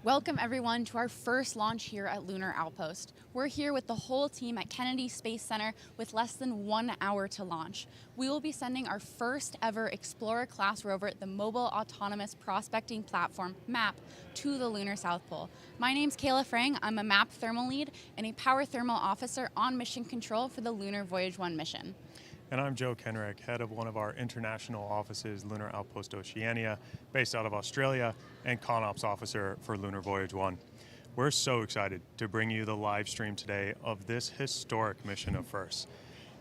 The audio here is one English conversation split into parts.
Welcome everyone to our first launch here at Lunar Outpost. We're here with the whole team at Kennedy Space Center with less than 1 hour to launch. We will be sending our first ever Explorer-class rover, the Mobile Autonomous Prospecting Platform, MAP, to the Lunar South Pole. My name's Kayla Frang. I'm a MAP thermal lead and a power thermal officer on mission control for the Lunar Voyage One mission. And I'm Joe Kenrick, head of one of our international offices, Lunar Outpost Oceania, based out of Australia, and ConOps officer for Lunar Voyage One. We're so excited to bring you the live stream today of this historic mission of firsts.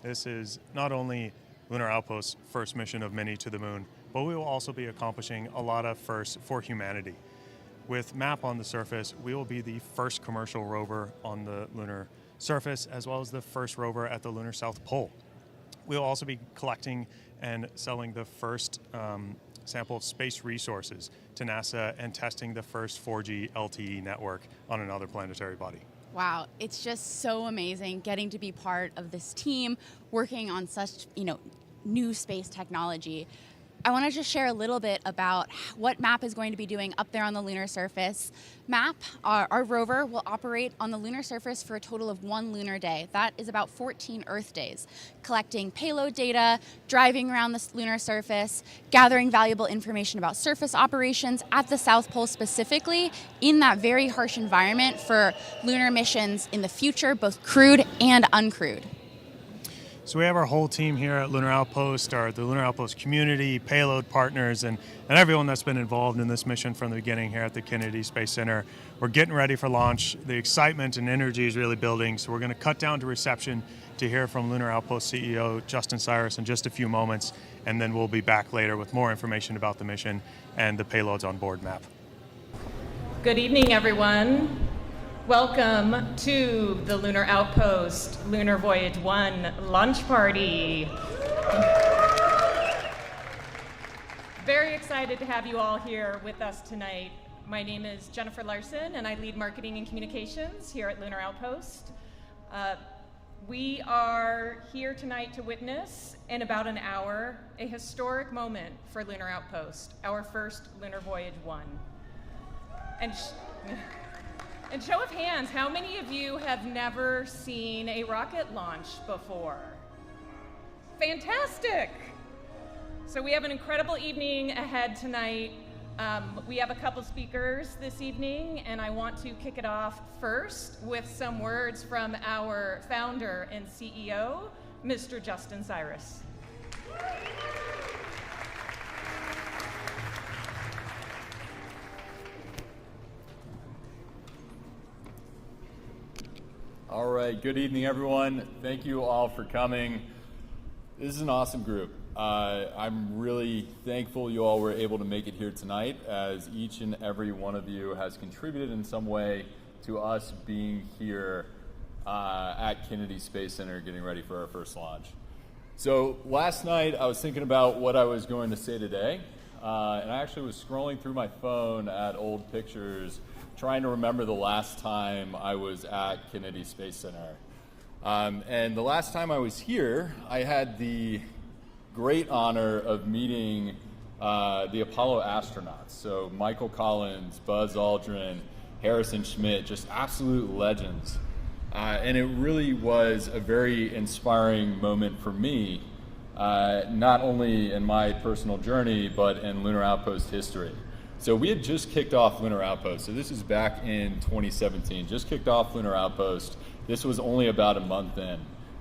This is not only Lunar Outpost's first mission of many to the moon, but we will also be accomplishing a lot of firsts for humanity. With MAP on the surface, we will be the first commercial rover on the lunar surface, as well as the first rover at the Lunar South Pole. We'll also be collecting and selling the first sample of space resources to NASA and testing the first 4G LTE network on another planetary body. Wow, it's just so amazing getting to be part of this team working on such, new space technology. I want to just share a little bit about what MAP is going to be doing up there on the lunar surface. MAP, our rover, will operate on the lunar surface for a total of 1 lunar day. That is about 14 Earth days, collecting payload data, driving around the lunar surface, gathering valuable information about surface operations at the South Pole specifically in that very harsh environment for lunar missions in the future, both crewed and uncrewed. So we have our whole team here at Lunar Outpost, the Lunar Outpost community, payload partners, and everyone that's been involved in this mission from the beginning here at the Kennedy Space Center. We're getting ready for launch. The excitement and energy is really building, so we're going to cut down to reception to hear from Lunar Outpost CEO Justin Cyrus in just a few moments, and then we'll be back later with more information about the mission and the payloads on board MAP. Good evening, everyone. Welcome to the Lunar Outpost Lunar Voyage One launch party. Very excited to have you all here with us tonight. My name is Jennifer Larson, and I lead marketing and communications here at Lunar Outpost. We are here tonight to witness, in about an hour, a historic moment for Lunar Outpost, our first Lunar Voyage One. And show of hands, how many of you have never seen a rocket launch before? Fantastic! So we have an incredible evening ahead tonight. We have a couple speakers this evening, and I want to kick it off first with some words from our founder and CEO, Mr. Justin Cyrus. All right, good evening, everyone. Thank you all for coming. This is an awesome group. I'm really thankful you all were able to make it here tonight, as each and every one of you has contributed in some way to us being here at Kennedy Space Center getting ready for our first launch. So last night I was thinking about what I was going to say today, and I actually was scrolling through my phone at old pictures trying to remember the last time I was at Kennedy Space Center. And the last time I was here, I had the great honor of meeting the Apollo astronauts. So Michael Collins, Buzz Aldrin, Harrison Schmitt, just absolute legends. And it really was a very inspiring moment for me, not only in my personal journey, but in Lunar Outpost history. So we had just kicked off Lunar Outpost. So this is back in 2017, just kicked off Lunar Outpost. This was only about a month in.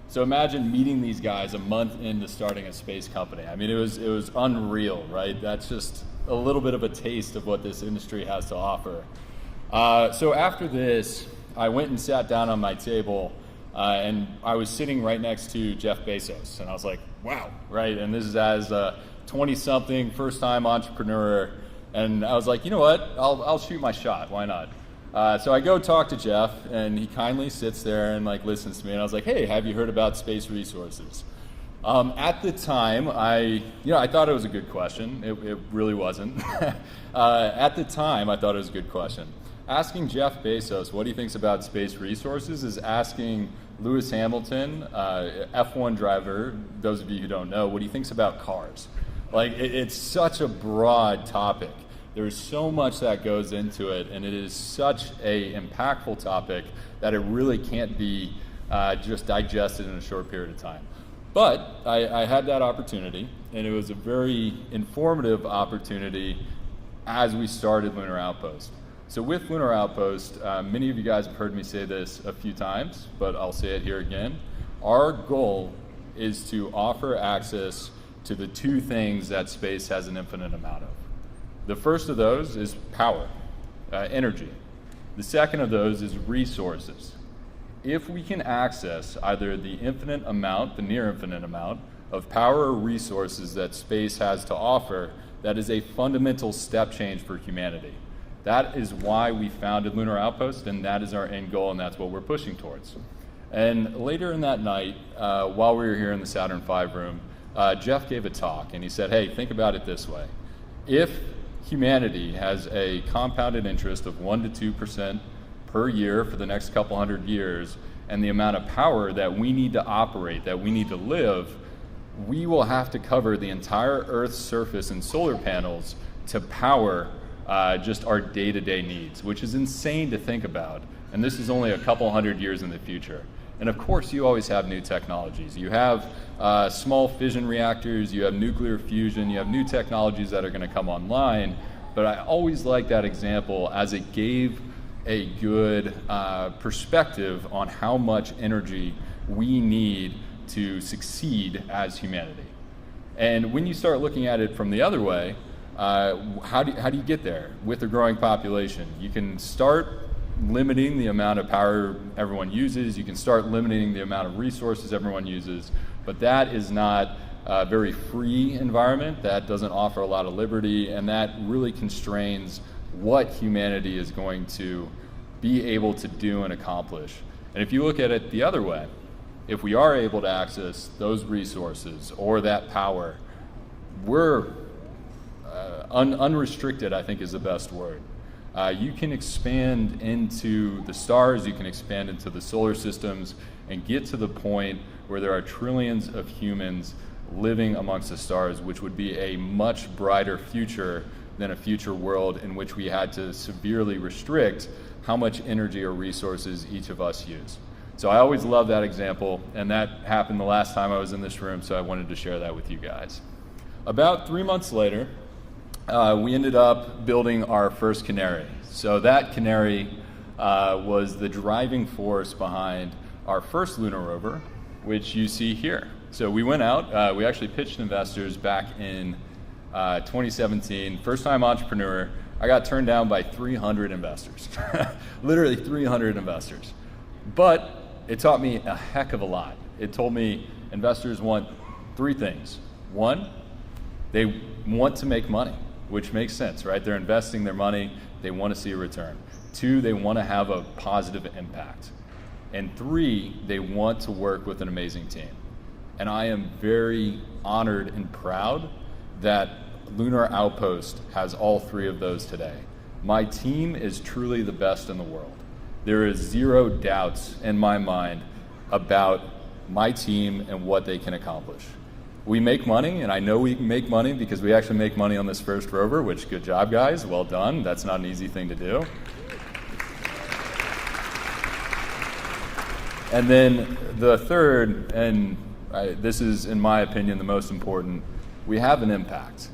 So imagine meeting these guys a month into starting a space company. I mean, it was unreal, right? That's just a little bit of a taste of what this industry has to offer. So after this, I went and sat down on my table, and I was sitting right next to Jeff Bezos. And I was like, wow, right? And this is as a 20-something, first-time entrepreneur. And I was like, you know what, I'll shoot my shot, why not? So I go talk to Jeff, and he kindly sits there and listens to me, and I was like, hey, have you heard about space resources? At the time, I thought it was a good question. It really wasn't. At the time, I thought it was a good question. Asking Jeff Bezos what he thinks about space resources is asking Lewis Hamilton, F1 driver, those of you who don't know, what he thinks about cars. It's such a broad topic There's so much that goes into it, and it is such a impactful topic that it really can't be just digested in a short period of time. But I had that opportunity, and it was a very informative opportunity as we started Lunar Outpost. So with Lunar Outpost, many of you guys have heard me say this a few times, but I'll say it here again. Our goal is to offer access to the two things that space has an infinite amount of. The first of those is power, energy. The second of those is resources. If we can access either the infinite amount, the near infinite amount, of power or resources that space has to offer, that is a fundamental step change for humanity. That is why we founded Lunar Outpost, and that is our end goal, and that's what we're pushing towards. And later in that night, while we were here in the Saturn V room, Jeff gave a talk, and he said, hey, think about it this way. If humanity has a compounded interest of 1% to 2% per year for the next couple hundred years, and the amount of power that we need to operate, that we need to live, we will have to cover the entire Earth's surface and solar panels to power just our day-to-day needs, which is insane to think about. And this is only a couple hundred years in the future. And of course, you always have new technologies. You have small fission reactors, you have nuclear fusion, you have new technologies that are going to come online. But I always like that example as it gave a good perspective on how much energy we need to succeed as humanity. And when you start looking at it from the other way, how do you get there with a growing population? You can start limiting the amount of power everyone uses, you can start limiting the amount of resources everyone uses, but that is not a very free environment, that doesn't offer a lot of liberty, and that really constrains what humanity is going to be able to do and accomplish. And if you look at it the other way, if we are able to access those resources or that power, we're unrestricted, I think is the best word. You can expand into the stars, you can expand into the solar systems, and get to the point where there are trillions of humans living amongst the stars, which would be a much brighter future than a future world in which we had to severely restrict how much energy or resources each of us use. So I always love that example, and that happened the last time I was in this room, so I wanted to share that with you guys. About 3 months later, we ended up building our first canary. So that canary was the driving force behind our first lunar rover, which you see here. So we went out, we actually pitched investors back in 2017, first time entrepreneur. I got turned down by 300 investors, literally 300 investors. But it taught me a heck of a lot. It told me investors want three things. One, they want to make money, which makes sense, right? They're investing their money, they want to see a return. Two, they want to have a positive impact. And three, they want to work with an amazing team. And I am very honored and proud that Lunar Outpost has all three of those today. My team is truly the best in the world. There is zero doubts in my mind about my team and what they can accomplish. We make money, and I know we can make money because we actually make money on this first rover, which good job, guys, well done. That's not an easy thing to do. And then the third, and this is, in my opinion, the most important, we have an impact.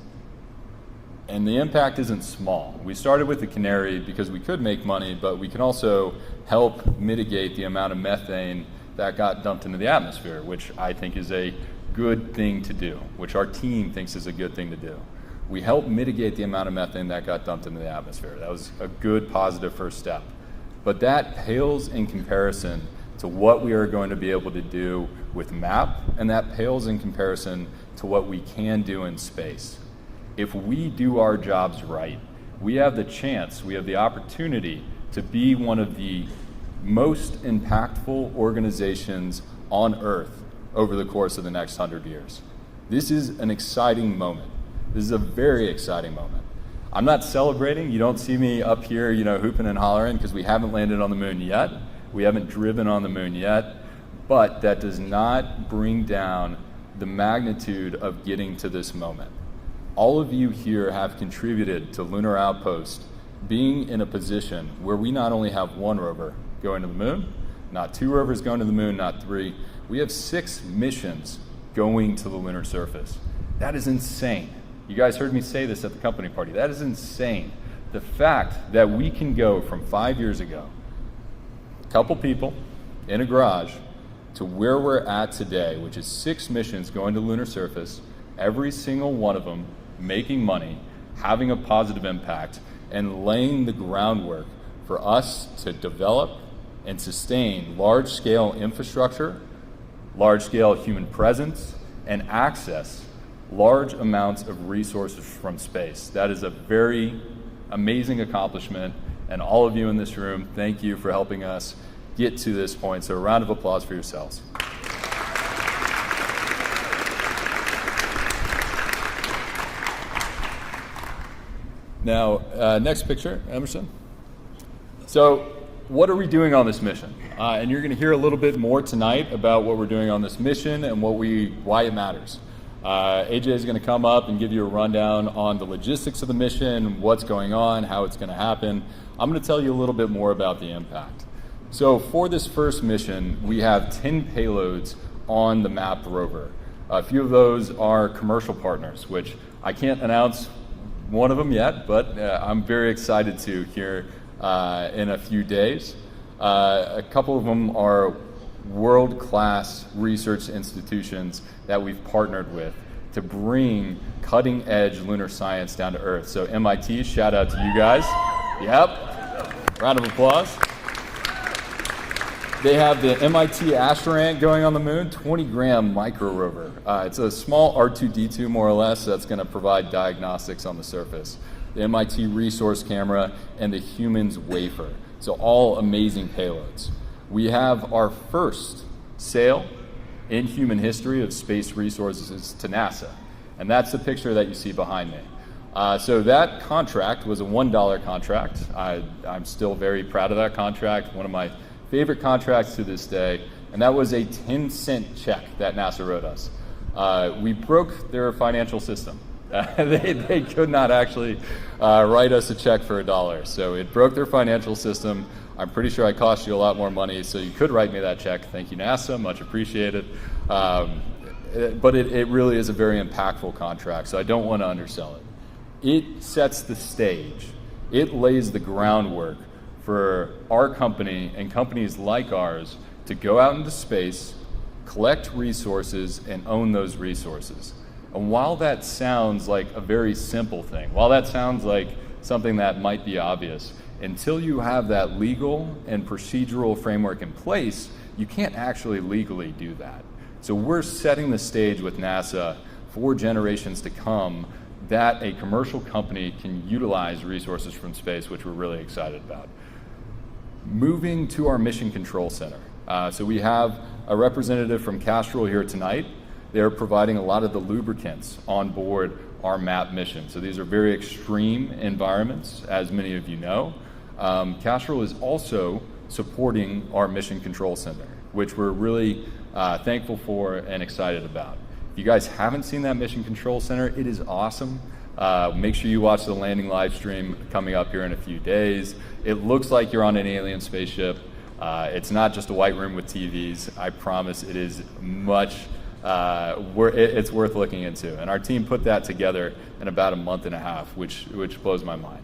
And the impact isn't small. We started with the canary because we could make money, but we can also help mitigate the amount of methane that got dumped into the atmosphere, which I think is a good thing to do, which our team thinks is a good thing to do. We help mitigate the amount of methane that got dumped into the atmosphere. That was a good, positive first step. But that pales in comparison to what we are going to be able to do with MAP, and that pales in comparison to what we can do in space. If we do our jobs right, we have the chance, we have the opportunity to be one of the most impactful organizations on Earth over the course of the next 100 years. This is an exciting moment. This is a very exciting moment. I'm not celebrating. You don't see me up here, hooping and hollering because we haven't landed on the moon yet. We haven't driven on the moon yet. But that does not bring down the magnitude of getting to this moment. all of you here have contributed to Lunar Outpost being in a position where we not only have one rover going to the moon, not 2 rovers going to the moon, not 3, we have 6 missions going to the lunar surface. That is insane. You guys heard me say this at the company party. That is insane. The fact that we can go from 5 years ago, a couple people in a garage, to where we're at today, which is 6 missions going to the lunar surface, every single one of them making money, having a positive impact, and laying the groundwork for us to develop and sustain large-scale infrastructure, large-scale human presence, and access large amounts of resources from space. That is a very amazing accomplishment, and all of you in this room, thank you for helping us get to this point. So a round of applause for yourselves. Now, next picture, Emerson. So what are we doing on this mission? And you're going to hear a little bit more tonight about what we're doing on this mission and why it matters. AJ is going to come up and give you a rundown on the logistics of the mission, what's going on, how it's going to happen. I'm going to tell you a little bit more about the impact. So for this first mission, we have 10 payloads on the MAP rover. A few of those are commercial partners, which I can't announce one of them yet, but I'm very excited to here in a few days. A couple of them are world-class research institutions that we've partnered with to bring cutting-edge lunar science down to Earth. So MIT, shout out to you guys. Yep, round of applause. They have the MIT Astronaut going on the moon, 20-gram micro rover. It's a small R2-D2 more or less that's going to provide diagnostics on the surface. The MIT Resource Camera and the Humans Wafer. So all amazing payloads. We have our first sale in human history of space resources to NASA. And that's the picture that you see behind me. So that contract was a $1 contract. I'm still very proud of that contract, one of my favorite contracts to this day, and that was a 10-cent check that NASA wrote us. We broke their financial system. They could not actually write us a check for $1, so it broke their financial system. I'm pretty sure I cost you a lot more money, so you could write me that check. Thank you, NASA, much appreciated. But it really is a very impactful contract, so I don't want to undersell it. It sets the stage. It lays the groundwork for our company and companies like ours to go out into space, collect resources, and own those resources. And while that sounds like a very simple thing, while that sounds like something that might be obvious, until you have that legal and procedural framework in place, you can't actually legally do that. So we're setting the stage with NASA for generations to come that a commercial company can utilize resources from space, which we're really excited about. Moving to our Mission Control Center. So we have a representative from Castrol here tonight. They're providing a lot of the lubricants on board our MAP mission. So these are very extreme environments, as many of you know. Castrol is also supporting our Mission Control Center, which we're really thankful for and excited about. If you guys haven't seen that Mission Control Center, it is awesome. Make sure you watch the landing live stream coming up here in a few days. It looks like you're on an alien spaceship. It's not just a white room with TVs. I promise it is much, it's worth looking into. And our team put that together in about a month and a half, which blows my mind.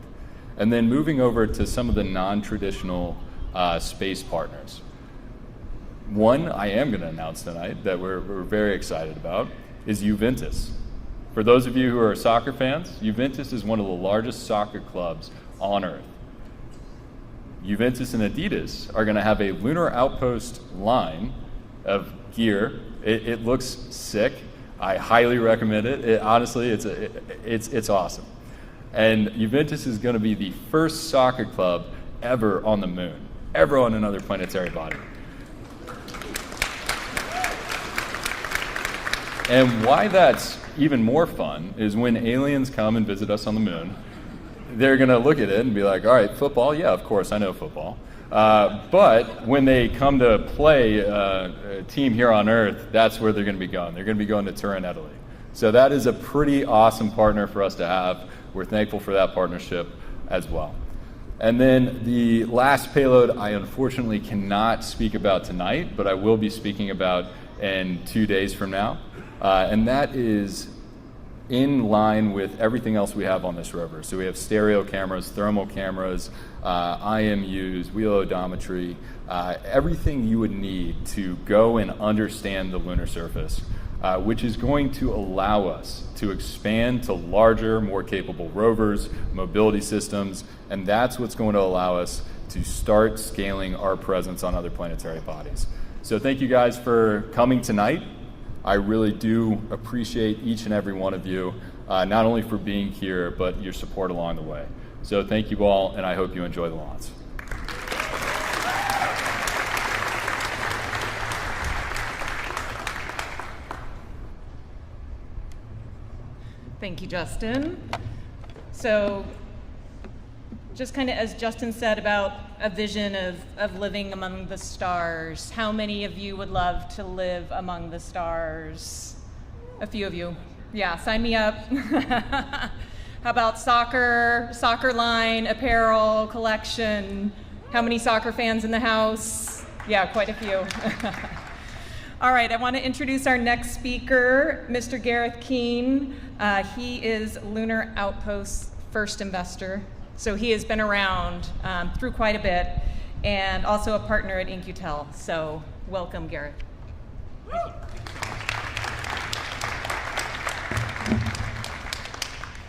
And then moving over to some of the non-traditional space partners. One I am going to announce tonight that we're very excited about is Juventus. For those of you who are soccer fans, Juventus is one of the largest soccer clubs on Earth. Juventus and Adidas are going to have a Lunar Outpost line of gear. It looks sick. I highly recommend it. Honestly, it's awesome. And Juventus is going to be the first soccer club ever on the moon, ever on another planetary body. And why that's even more fun is when aliens come and visit us on the moon, they're going to look at it and be like, all right, football? Yeah, of course, I know football. But when they come to play a team here on Earth, that's where they're going to be going. They're going to be going to Turin, Italy. So that is a pretty awesome partner for us to have. We're thankful for that partnership as well. And then the last payload I unfortunately cannot speak about tonight, but I will be speaking about in 2 days from now. And that is in line with everything else we have on this rover. So we have stereo cameras, thermal cameras, IMUs, wheel odometry, everything you would need to go and understand the lunar surface, which is going to allow us to expand to larger, more capable rovers, mobility systems, and that's what's going to allow us to start scaling our presence on other planetary bodies. So thank you guys for coming tonight. I really do appreciate each and every one of you, not only for being here, but your support along the way. So thank you all, and I hope you enjoy the launch. Thank you, Justin. So just kind of as Justin said about a vision of living among the stars, how many of you would love to live among the stars? A few of you. Yeah, sign me up. How about soccer line, apparel, collection? How many soccer fans in the house? Yeah, quite a few. All right, I want to introduce our next speaker, Mr. Gareth Keane. He is Lunar Outpost's first investor. So he has been around through quite a bit, and also a partner at In-Q-Tel. So welcome, Gareth.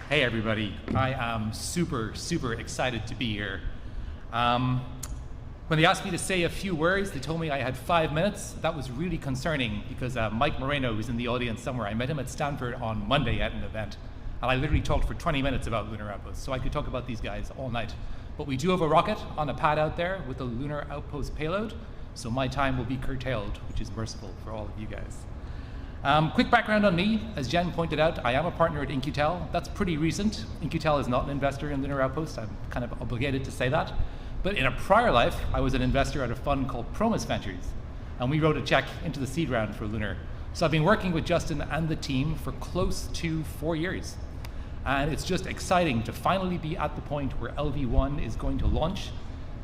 Hey everybody, I am super excited to be here. When they asked me to say a few words, they told me I had 5 minutes. That was really concerning because Mike Moreno, who's in the audience somewhere, I met him at Stanford on Monday at an event. And I literally talked for 20 minutes about Lunar Outpost, so I could talk about these guys all night. But we do have a rocket on a pad out there with the Lunar Outpost payload, so my time will be curtailed, which is merciful for all of you guys. Quick background on me. As Jen pointed out, I am a partner at In-Q-Tel. That's pretty recent. In-Q-Tel is not an investor in Lunar Outpost. I'm kind of obligated to say that. But in a prior life, I was an investor at a fund called Promus Ventures, and we wrote a check into the seed round for Lunar. So I've been working with Justin and the team for close to 4 years. And it's just exciting to finally be at the point where LV1 is going to launch,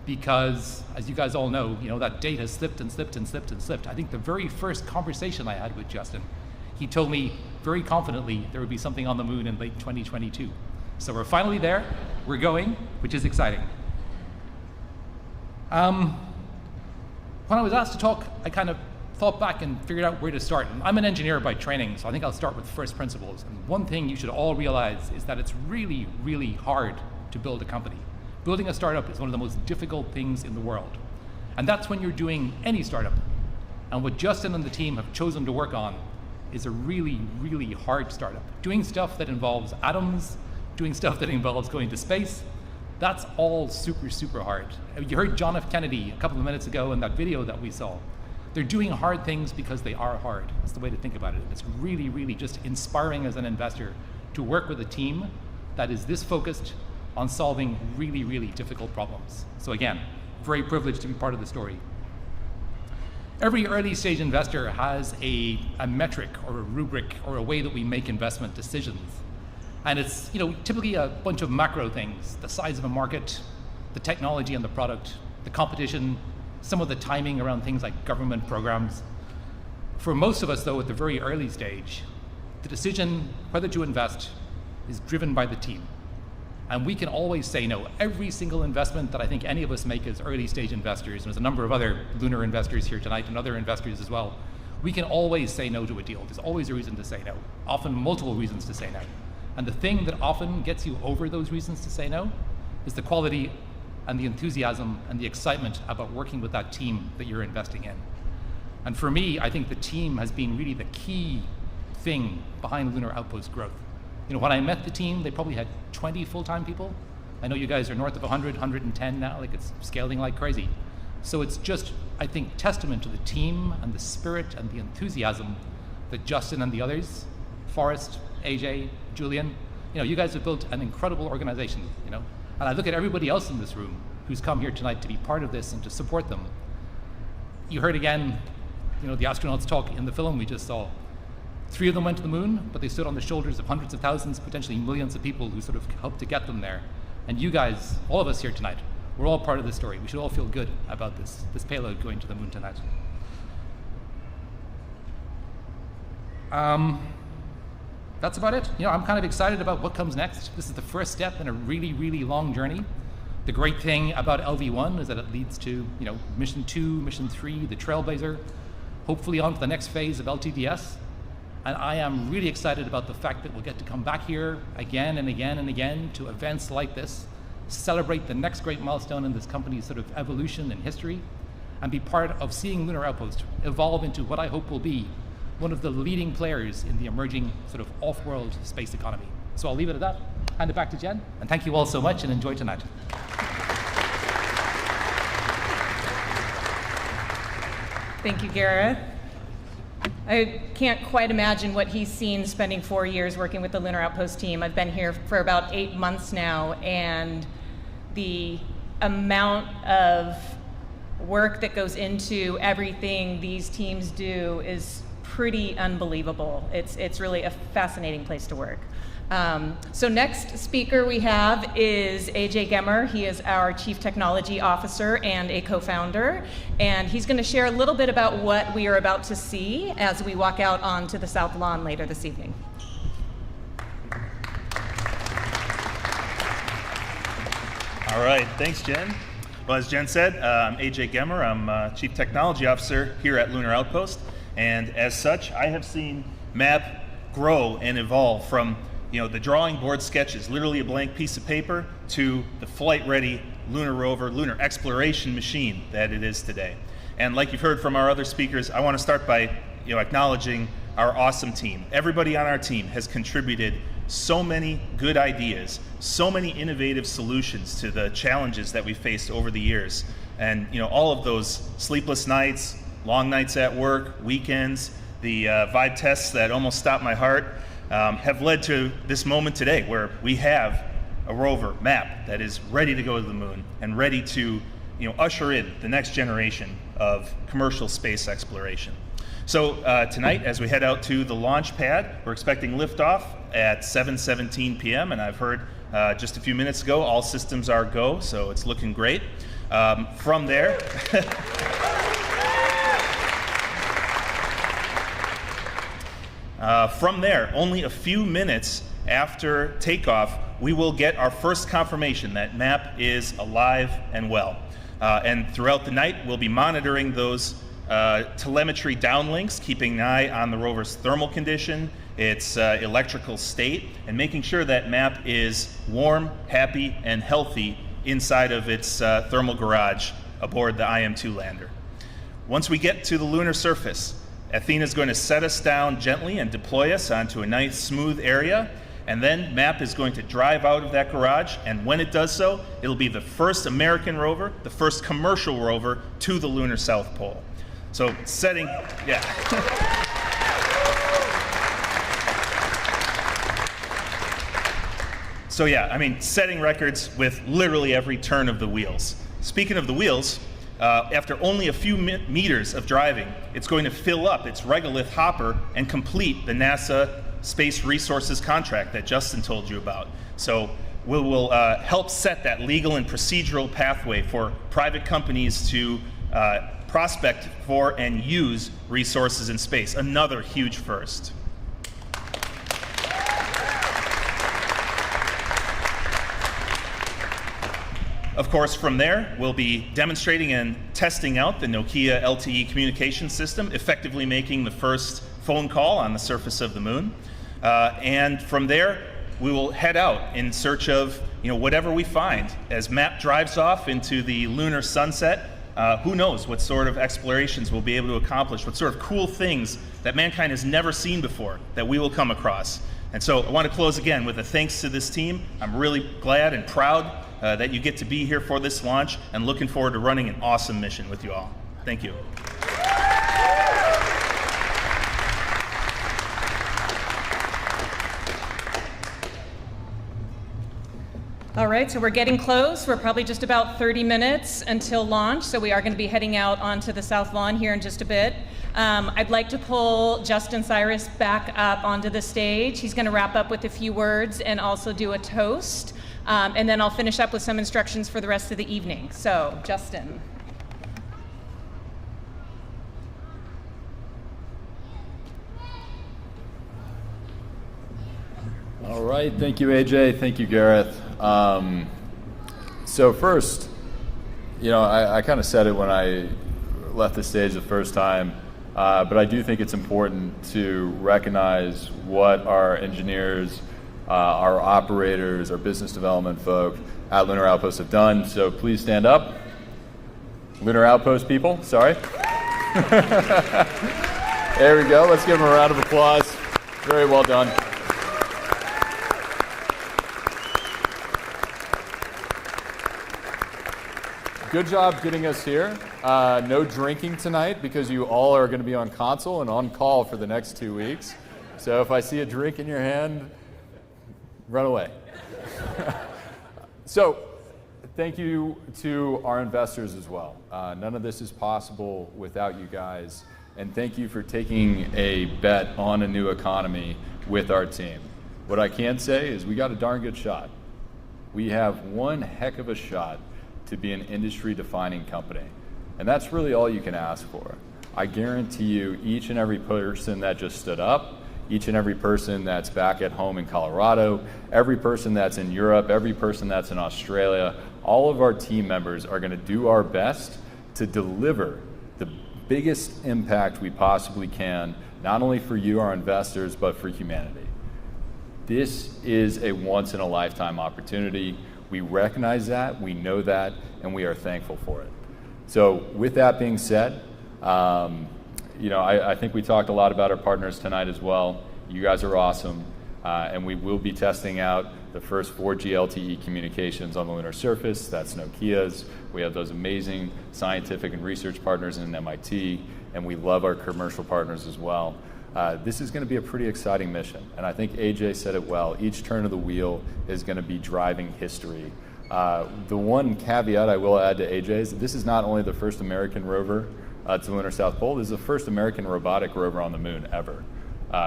because as you guys all know, that date has slipped and slipped and slipped and slipped. I think the very first conversation I had with Justin, he told me very confidently there would be something on the moon in late 2022. So we're finally there, we're going, which is exciting. When I was asked to talk, I kind of thought back and figured out where to start. And I'm an engineer by training, so I think I'll start with first principles. And one thing you should all realize is that it's really hard to build a company. Building a startup is one of the most difficult things in the world. And that's when you're doing any startup. And what Justin and the team have chosen to work on is a really hard startup. Doing stuff that involves atoms, doing stuff that involves going to space, that's all super hard. You heard John F. Kennedy a couple of minutes ago in that video that we saw. They're doing hard things because they are hard. That's the way to think about it. It's really just inspiring as an investor to work with a team that is this focused on solving really difficult problems. So again, very privileged to be part of the story. Every early stage investor has a metric or a rubric or a way that we make investment decisions. And it's typically a bunch of macro things: the size of a market, the technology and the product, the competition, some of the timing around things like government programs. For most of us, though, at the very early stage, the decision whether to invest is driven by the team. And we can always say no. Every single investment that I think any of us make as early stage investors, and there's a number of other Lunar investors here tonight and other investors as well, we can always say no to a deal. There's always a reason to say no, often multiple reasons to say no. And the thing that often gets you over those reasons to say no is the quality and the enthusiasm and the excitement about working with that team that you're investing in. And for me, I think the team has been really the key thing behind Lunar Outpost growth. When I met the team, they probably had 20 full-time people. I know you guys are north of 100, 110 now, like it's scaling like crazy. So it's just, I think, testament to the team and the spirit and the enthusiasm that Justin and the others, Forrest, AJ, Julian, you guys have built an incredible organization, And I look at everybody else in this room who's come here tonight to be part of this and to support them. You heard again, the astronauts talk in the film we just saw. 3 of them went to the moon, but they stood on the shoulders of hundreds of thousands, potentially millions of people who sort of helped to get them there. And you guys, all of us here tonight, we're all part of this story. We should all feel good about this payload going to the moon tonight. That's about it. I'm kind of excited about what comes next. This is the first step in a really, really long journey. The great thing about LV1 is that it leads to, mission 2, mission 3, the Trailblazer, hopefully on to the next phase of LTDS. And I am really excited about the fact that we'll get to come back here again and again and again to events like this, celebrate the next great milestone in this company's sort of evolution and history, and be part of seeing Lunar Outpost evolve into what I hope will be one of the leading players in the emerging sort of off-world space economy. So I'll leave it at that, hand it back to Jen, and thank you all so much and enjoy tonight. Thank you, Gareth. I can't quite imagine what he's seen spending 4 years working with the Lunar Outpost team. I've been here for about 8 months now, and the amount of work that goes into everything these teams do is pretty unbelievable. It's really a fascinating place to work. So next speaker we have is AJ Gemmer. He is our Chief Technology Officer and a co-founder, and he's going to share a little bit about what we are about to see as we walk out onto the South Lawn later this evening. All right, thanks, Jen. Well, as Jen said, I'm AJ Gemmer. I'm Chief Technology Officer here at Lunar Outpost, and as such, I have seen MAP grow and evolve from the drawing board sketches, literally a blank piece of paper, to the flight-ready lunar rover, lunar exploration machine that it is today. And like you've heard from our other speakers, I want to start by acknowledging our awesome team. Everybody on our team has contributed so many good ideas, so many innovative solutions to the challenges that we faced over the years. And all of those sleepless nights, long nights at work, weekends, the vibe tests that almost stopped my heart, have led to this moment today where we have a rover, MAP, that is ready to go to the moon and ready to usher in the next generation of commercial space exploration. So tonight, as we head out to the launch pad, we're expecting liftoff at 7:17 p.m. and I've heard just a few minutes ago all systems are go, so it's looking great. From there, only a few minutes after takeoff, we will get our first confirmation that MAP is alive and well. And throughout the night, we'll be monitoring those telemetry downlinks, keeping an eye on the rover's thermal condition, its electrical state, and making sure that MAP is warm, happy, and healthy inside of its thermal garage aboard the IM-2 lander. Once we get to the lunar surface, Athena's going to set us down gently and deploy us onto a nice smooth area, and then MAP is going to drive out of that garage, and when it does so, it'll be the first American rover, the first commercial rover to the lunar South Pole. So setting, yeah. So yeah, I mean, setting records with literally every turn of the wheels. Speaking of the wheels, after only a few meters of driving, it's going to fill up its regolith hopper and complete the NASA Space Resources contract that Justin told you about. So we will help set that legal and procedural pathway for private companies to prospect for and use resources in space. Another huge first. Of course, from there, we'll be demonstrating and testing out the Nokia LTE communication system, effectively making the first phone call on the surface of the moon. And from there, we will head out in search of whatever we find. As MAP drives off into the lunar sunset, who knows what sort of explorations we'll be able to accomplish, what sort of cool things that mankind has never seen before that we will come across. And so I want to close again with a thanks to this team. I'm really glad and proud that you get to be here for this launch, and looking forward to running an awesome mission with you all. Thank you. All right, so we're getting close. We're probably just about 30 minutes until launch, so we are going to be heading out onto the South Lawn here in just a bit. I'd like to pull Justin Cyrus back up onto the stage. He's going to wrap up with a few words and also do a toast. And then I'll finish up with some instructions for the rest of the evening. So, Justin. All right, thank you, AJ. Thank you, Gareth. So first, I kind of said it when I left the stage the first time, but I do think it's important to recognize what our engineers, our operators, our business development folk at Lunar Outpost have done. So please stand up. Lunar Outpost people, sorry. There we go. Let's give them a round of applause. Very well done. Good job getting us here. No drinking tonight because you all are going to be on console and on call for the next 2 weeks. So if I see a drink in your hand, run away. So thank you to our investors as well. None of this is possible without you guys. And thank you for taking a bet on a new economy with our team. What I can say is we got a darn good shot. We have one heck of a shot to be an industry-defining company. And that's really all you can ask for. I guarantee you, each and every person that just stood up, each and every person that's back at home in Colorado, every person that's in Europe, every person that's in Australia, all of our team members are gonna do our best to deliver the biggest impact we possibly can, not only for you, our investors, but for humanity. This is a once-in-a-lifetime opportunity. We recognize that, we know that, and we are thankful for it. So with that being said, I think we talked a lot about our partners tonight as well. You guys are awesome, and we will be testing out the first 4G LTE communications on the lunar surface. That's Nokia's. We have those amazing scientific and research partners in MIT, and we love our commercial partners as well. This is going to be a pretty exciting mission, and I think AJ said it well. Each turn of the wheel is going to be driving history. The one caveat I will add to AJ is that this is not only the first American rover to the lunar South Pole, this is the first American robotic rover on the moon ever,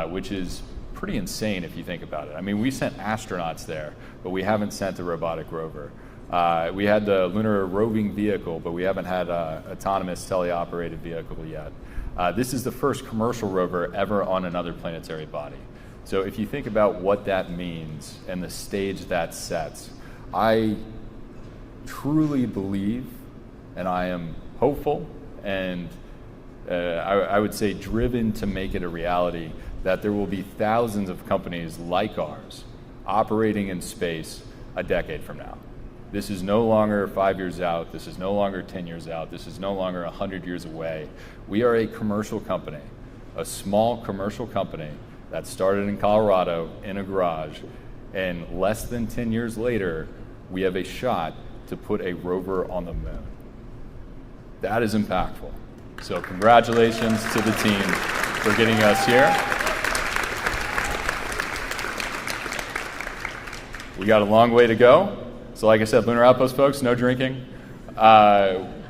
which is pretty insane if you think about it. I mean, we sent astronauts there, but we haven't sent a robotic rover. We had the lunar roving vehicle, but we haven't had an autonomous teleoperated vehicle yet. This is the first commercial rover ever on another planetary body. So if you think about what that means and the stage that sets, I truly believe, and I am hopeful, and I would say driven to make it a reality, that there will be thousands of companies like ours operating in space a decade from now. This is no longer 5 years out. This is no longer 10 years out. This is no longer 100 years away. We are a commercial company, a small commercial company that started in Colorado in a garage, and less than 10 years later, we have a shot to put a rover on the moon. That is impactful. So congratulations to the team for getting us here. We got a long way to go. So like I said, Lunar Outpost folks, no drinking.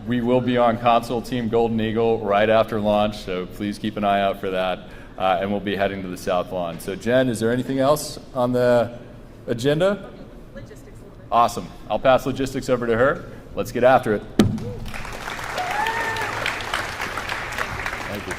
We will be on console Team Golden Eagle right after launch, so please keep an eye out for that. And we'll be heading to the South Lawn. So Jen, is there anything else on the agenda? Logistics a little bit. Awesome. I'll pass logistics over to her. Let's get after it. Thank you.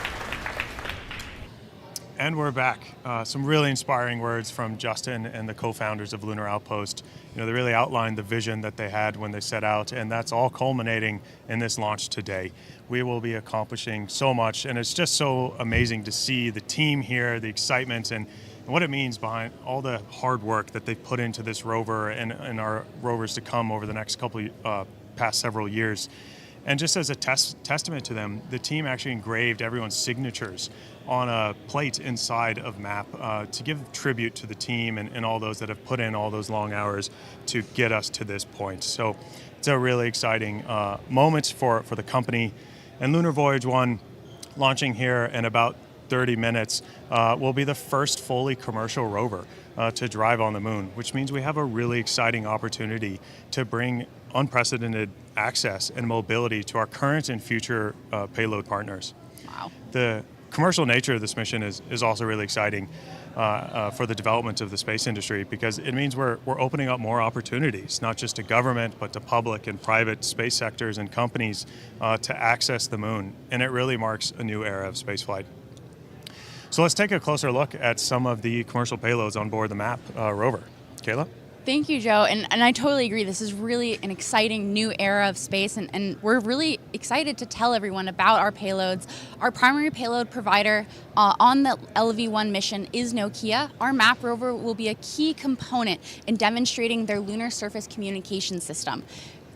And we're back. Some really inspiring words from Justin and the co-founders of Lunar Outpost. They really outlined the vision that they had when they set out, and that's all culminating in this launch today. We will be accomplishing so much, and it's just so amazing to see the team here, the excitement, and what it means behind all the hard work that they've put into this rover and our rovers to come over the next past several years. And just as a testament to them, the team actually engraved everyone's signatures on a plate inside of MAP to give tribute to the team and all those that have put in all those long hours to get us to this point. So it's a really exciting moment for the company. And Lunar Voyage One launching here in about 30 minutes, will be the first fully commercial rover to drive on the moon, which means we have a really exciting opportunity to bring unprecedented access and mobility to our current and future payload partners. Wow. The commercial nature of this mission is also really exciting for the development of the space industry, because it means we're opening up more opportunities, not just to government, but to public and private space sectors and companies to access the moon. And it really marks a new era of spaceflight. So let's take a closer look at some of the commercial payloads on board the MAP rover. Kayla? Thank you, Joe. And I totally agree. This is really an exciting new era of space, and we're really excited to tell everyone about our payloads. Our primary payload provider on the LV-1 mission is Nokia. Our MAP rover will be a key component in demonstrating their lunar surface communication system,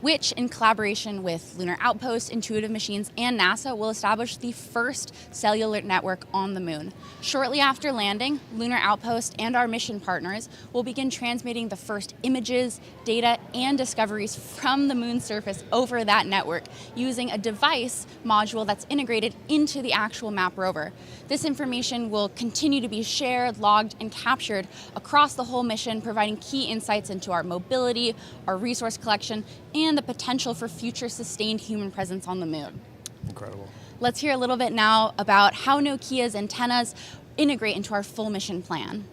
which, in collaboration with Lunar Outpost, Intuitive Machines, and NASA, will establish the first cellular network on the moon. Shortly after landing, Lunar Outpost and our mission partners will begin transmitting the first images, data, and discoveries from the moon's surface over that network using a device module that's integrated into the actual MAP rover. This information will continue to be shared, logged, and captured across the whole mission, providing key insights into our mobility, our resource collection, and the potential for future sustained human presence on the moon. Incredible. Let's hear a little bit now about how Nokia's antennas integrate into our full mission plan.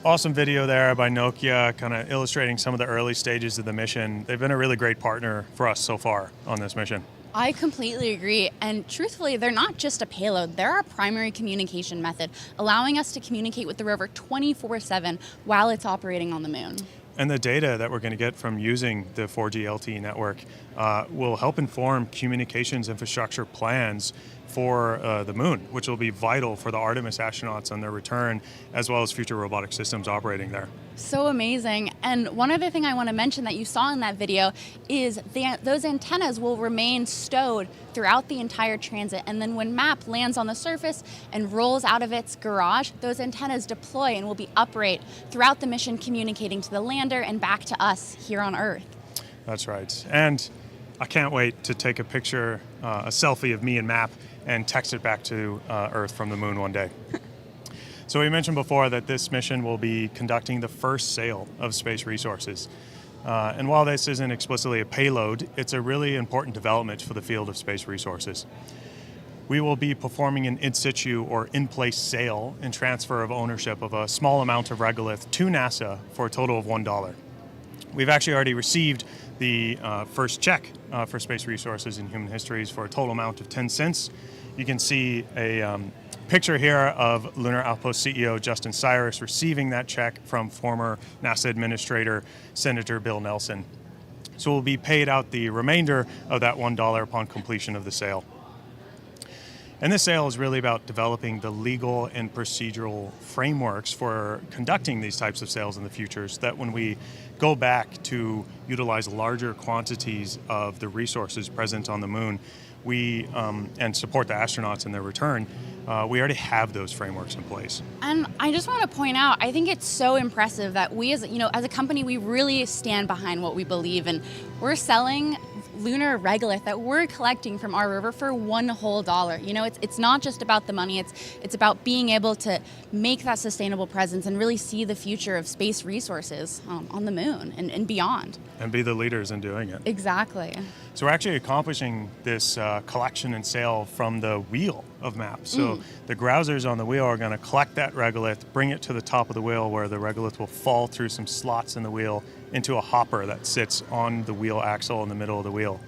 Awesome video there by Nokia, kind of illustrating some of the early stages of the mission. They've been a really great partner for us so far on this mission. I completely agree. And truthfully, they're not just a payload. They're our primary communication method, allowing us to communicate with the rover 24/7 while it's operating on the moon. And the data that we're going to get from using the 4G LTE network will help inform communications infrastructure plans for the moon, which will be vital for the Artemis astronauts on their return, as well as future robotic systems operating there. So amazing. And one other thing I want to mention that you saw in that video is those antennas will remain stowed throughout the entire transit. And then when MAP lands on the surface and rolls out of its garage, those antennas deploy and will be upright throughout the mission, communicating to the lander and back to us here on Earth. That's right. And I can't wait to take a picture, a selfie of me and MAP, and text it back to Earth from the moon one day. So we mentioned before that this mission will be conducting the first sale of space resources. And while this isn't explicitly a payload, it's a really important development for the field of space resources. We will be performing an in situ or in-place sale and transfer of ownership of a small amount of regolith to NASA for a total of $1. We've actually already received the first check for space resources in human histories for a total amount of 10 cents. You can see a picture here of Lunar Outpost CEO Justin Cyrus receiving that check from former NASA Administrator Senator Bill Nelson. So we'll be paid out the remainder of that $1 upon completion of the sale. And this sale is really about developing the legal and procedural frameworks for conducting these types of sales in the future, so that when we go back to utilize larger quantities of the resources present on the moon, we and support the astronauts in their return, we already have those frameworks in place. And I just want to point out, I think it's so impressive that we as a company, we really stand behind what we believe in. We're selling lunar regolith that we're collecting from our rover for $1 whole. It's not just about the money, it's about being able to make that sustainable presence and really see the future of space resources on the moon and beyond. And be the leaders in doing it. Exactly. So we're actually accomplishing this collection and sale from the wheel of MAP. So the grousers on the wheel are going to collect that regolith, bring it to the top of the wheel, where the regolith will fall through some slots in the wheel into a hopper that sits on the wheel axle in the middle of the wheel.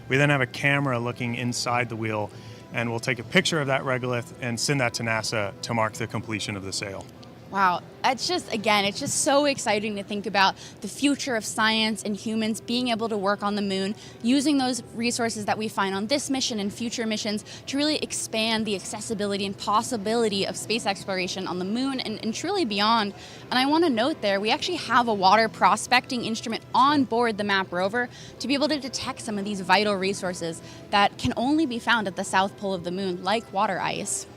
We then have a camera looking inside the wheel, and we'll take a picture of that regolith and send that to NASA to mark the completion of the sale. Wow, it's just so exciting to think about the future of science and humans being able to work on the moon, using those resources that we find on this mission and future missions to really expand the accessibility and possibility of space exploration on the moon and truly beyond. And I want to note there, we actually have a water prospecting instrument on board the MAP rover to be able to detect some of these vital resources that can only be found at the south pole of the moon, like water ice.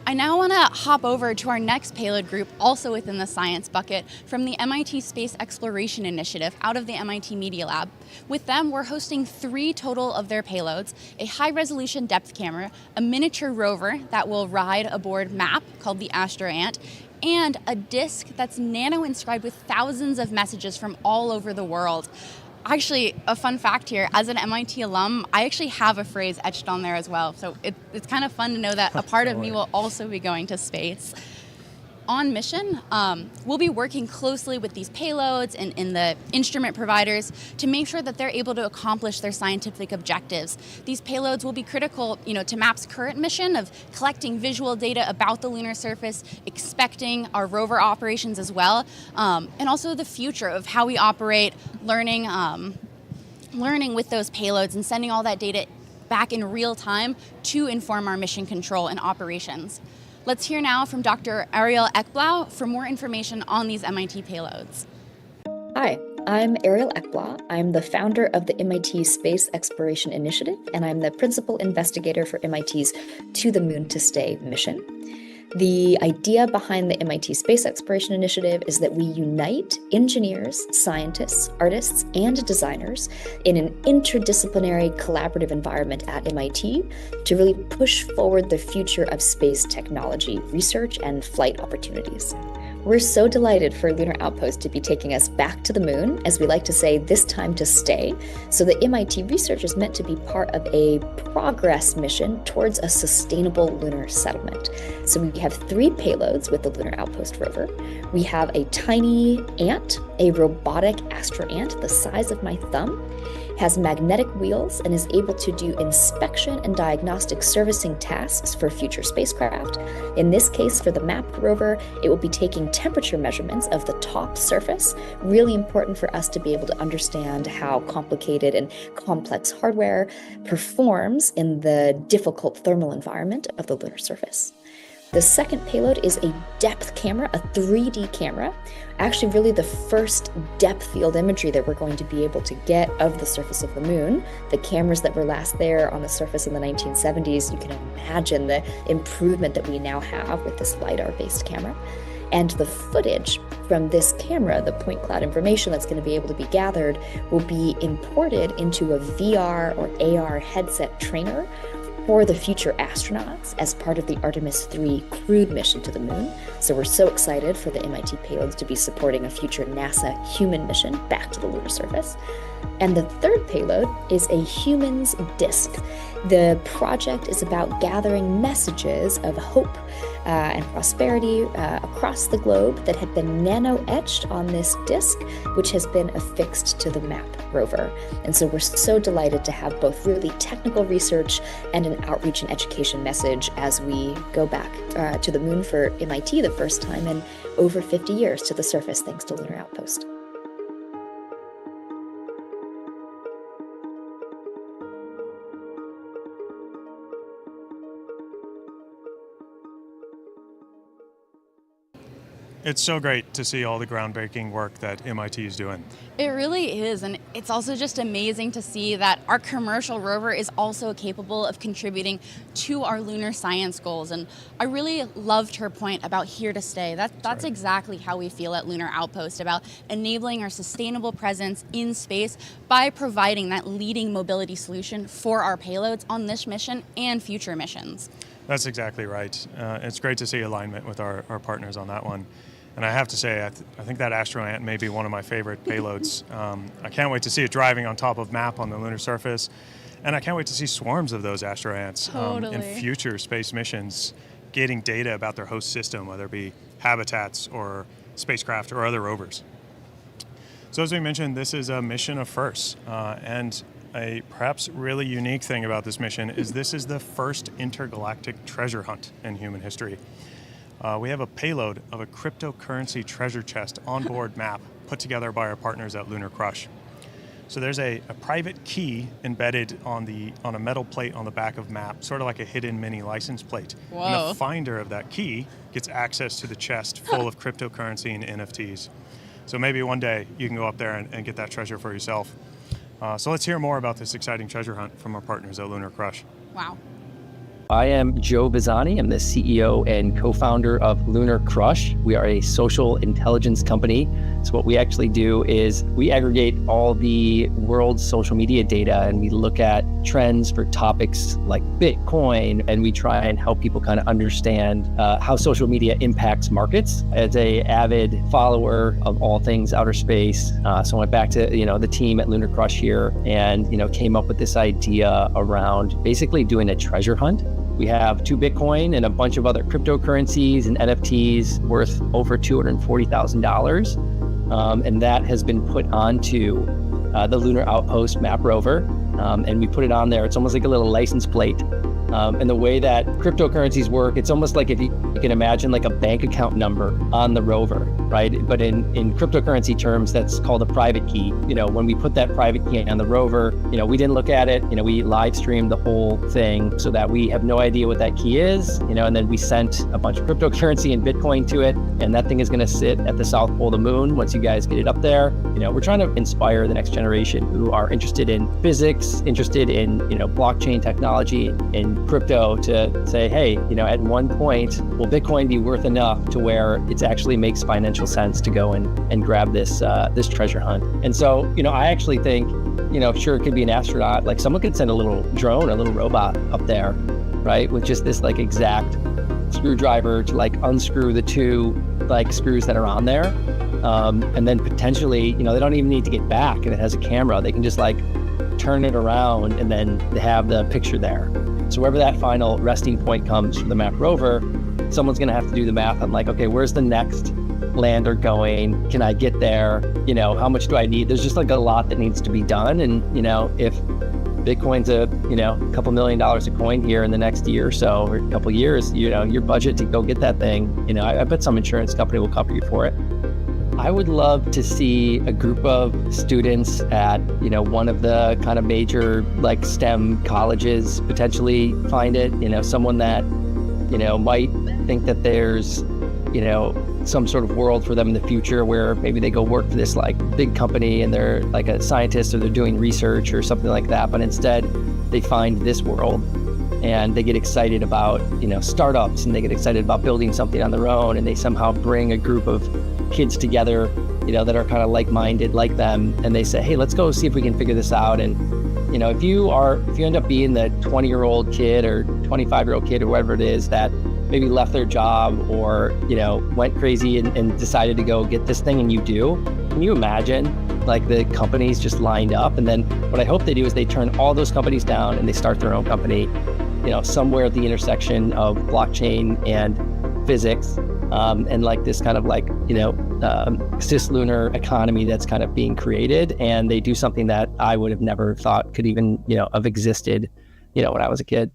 I now want to hop over to our next payload group, also within the science bucket, from the MIT Space Exploration Initiative out of the MIT Media Lab. With them, we're hosting 3 total of their payloads: a high-resolution depth camera, a miniature rover that will ride aboard MAP called the Astro Ant, and a disk that's nano-inscribed with thousands of messages from all over the world. Actually, a fun fact here, as an MIT alum, I actually have a phrase etched on there as well. So it's kind of fun to know that a part of me will also be going to space. On mission, we'll be working closely with these payloads and the instrument providers to make sure that they're able to accomplish their scientific objectives. These payloads will be critical, to MAP's current mission of collecting visual data about the lunar surface, expecting our rover operations as well, and also the future of how we operate, learning with those payloads and sending all that data back in real time to inform our mission control and operations. Let's hear now from Dr. Ariel Ekblau for more information on these MIT payloads. Hi, I'm Ariel Ekblau. I'm the founder of the MIT Space Exploration Initiative, and I'm the principal investigator for MIT's To the Moon to Stay mission. The idea behind the MIT Space Exploration Initiative is that we unite engineers, scientists, artists, and designers in an interdisciplinary collaborative environment at MIT to really push forward the future of space technology, research, and flight opportunities. We're so delighted for Lunar Outpost to be taking us back to the moon, as we like to say, this time to stay. So the MIT research is meant to be part of a progress mission towards a sustainable lunar settlement. So we have 3 payloads with the Lunar Outpost rover. We have a tiny ant, a robotic astro ant the size of my thumb, has magnetic wheels, and is able to do inspection and diagnostic servicing tasks for future spacecraft. In this case, for the MAP rover, it will be taking temperature measurements of the top surface, really important for us to be able to understand how complicated and complex hardware performs in the difficult thermal environment of the lunar surface. The second payload is a depth camera, a 3D camera, actually really the first depth field imagery that we're going to be able to get of the surface of the moon. The cameras that were last there on the surface in the 1970s, you can imagine the improvement that we now have with this LiDAR-based camera. And the footage from this camera, the point cloud information that's going to be able to be gathered, will be imported into a VR or AR headset trainer for the future astronauts as part of the Artemis 3 crewed mission to the moon. So we're so excited for the MIT payloads to be supporting a future NASA human mission back to the lunar surface. And the third payload is a human's disk. The project is about gathering messages of hope and prosperity across the globe that had been nano-etched on this disk, which has been affixed to the MAP rover. And so we're so delighted to have both really technical research and an outreach and education message as we go back to the moon for MIT the first time in over 50 years to the surface, thanks to Lunar Outpost. It's so great to see all the groundbreaking work that MIT is doing. It really is, and it's also just amazing to see that our commercial rover is also capable of contributing to our lunar science goals. And I really loved her point about here to stay. That's right. Exactly how we feel at Lunar Outpost, about enabling our sustainable presence in space by providing that leading mobility solution for our payloads on this mission and future missions. That's exactly right. It's great to see alignment with our partners on that one. And I have to say, I think that Astro Ant may be one of my favorite payloads. I can't wait to see it driving on top of MAP on the lunar surface. And I can't wait to see swarms of those Astro Ants in future space missions, getting data about their host system, whether it be habitats or spacecraft or other rovers. So as we mentioned, this is a mission of firsts. And a perhaps really unique thing about this mission is this is the first intergalactic treasure hunt in human history. We have a payload of a cryptocurrency treasure chest on board MAP put together by our partners at Lunar Crush. So there's a private key embedded on a metal plate on the back of MAP, sort of like a hidden mini license plate. Whoa. And the finder of that key gets access to the chest full of cryptocurrency and NFTs. So maybe one day you can go up there and get that treasure for yourself. So let's hear more about this exciting treasure hunt from our partners at Lunar Crush. Wow. I am Joe Bizzani. I'm the CEO and co-founder of Lunar Crush. We are a social intelligence company. So what we actually do is we aggregate all the world's social media data, and we look at trends for topics like Bitcoin, and we try and help people kind of understand how social media impacts markets. As a avid follower of all things outer space, so I went back to the team at Lunar Crush here, and came up with this idea around basically doing a treasure hunt. We have 2 Bitcoin and a bunch of other cryptocurrencies and NFTs worth over $240,000. And that has been put onto the Lunar Outpost MAP rover. And we put it on there. It's almost like a little license plate. And the way that cryptocurrencies work, it's almost like if you can imagine like a bank account number on the rover, right? But in cryptocurrency terms, that's called a private key. When we put that private key on the rover, we didn't look at it. We live streamed the whole thing so that we have no idea what that key is, and then we sent a bunch of cryptocurrency and Bitcoin to it. And that thing is going to sit at the South Pole of the moon once you guys get it up there. We're trying to inspire the next generation who are interested in physics, interested in, blockchain technology and crypto to say, hey, at one point, will Bitcoin be worth enough to where it actually makes financial sense to go and grab this treasure hunt? And so, I actually think, sure, it could be an astronaut, like someone could send a little drone, a little robot up there, right? With just this like exact screwdriver to like unscrew the 2 like screws that are on there. And then potentially, they don't even need to get back if it has a camera. They can just like turn it around and then they have the picture there. So wherever that final resting point comes for the MAP rover, someone's going to have to do the math on like, okay, where's the next lander going? Can I get there? How much do I need? There's just like a lot that needs to be done. And, if Bitcoin's a couple $1 million a coin here in the next year or so, or a couple years, your budget to go get that thing, I bet some insurance company will cover you for it. I would love to see a group of students at, one of the kind of major like STEM colleges potentially find it, someone that, might think that there's, some sort of world for them in the future where maybe they go work for this like big company and they're like a scientist or they're doing research or something like that. But instead they find this world and they get excited about, startups, and they get excited about building something on their own, and they somehow bring a group of kids together, that are kind of like-minded like them, and they say, hey, let's go see if we can figure this out. And if you end up being the 20-year-old kid or 25-year-old kid or whatever it is that maybe left their job or went crazy and decided to go get this thing, and you do, can you imagine like the companies just lined up? And then what I hope they do is they turn all those companies down and they start their own company, somewhere at the intersection of blockchain and physics, and like this kind of like cislunar economy that's kind of being created, and they do something that I would have never thought could even have existed when I was a kid.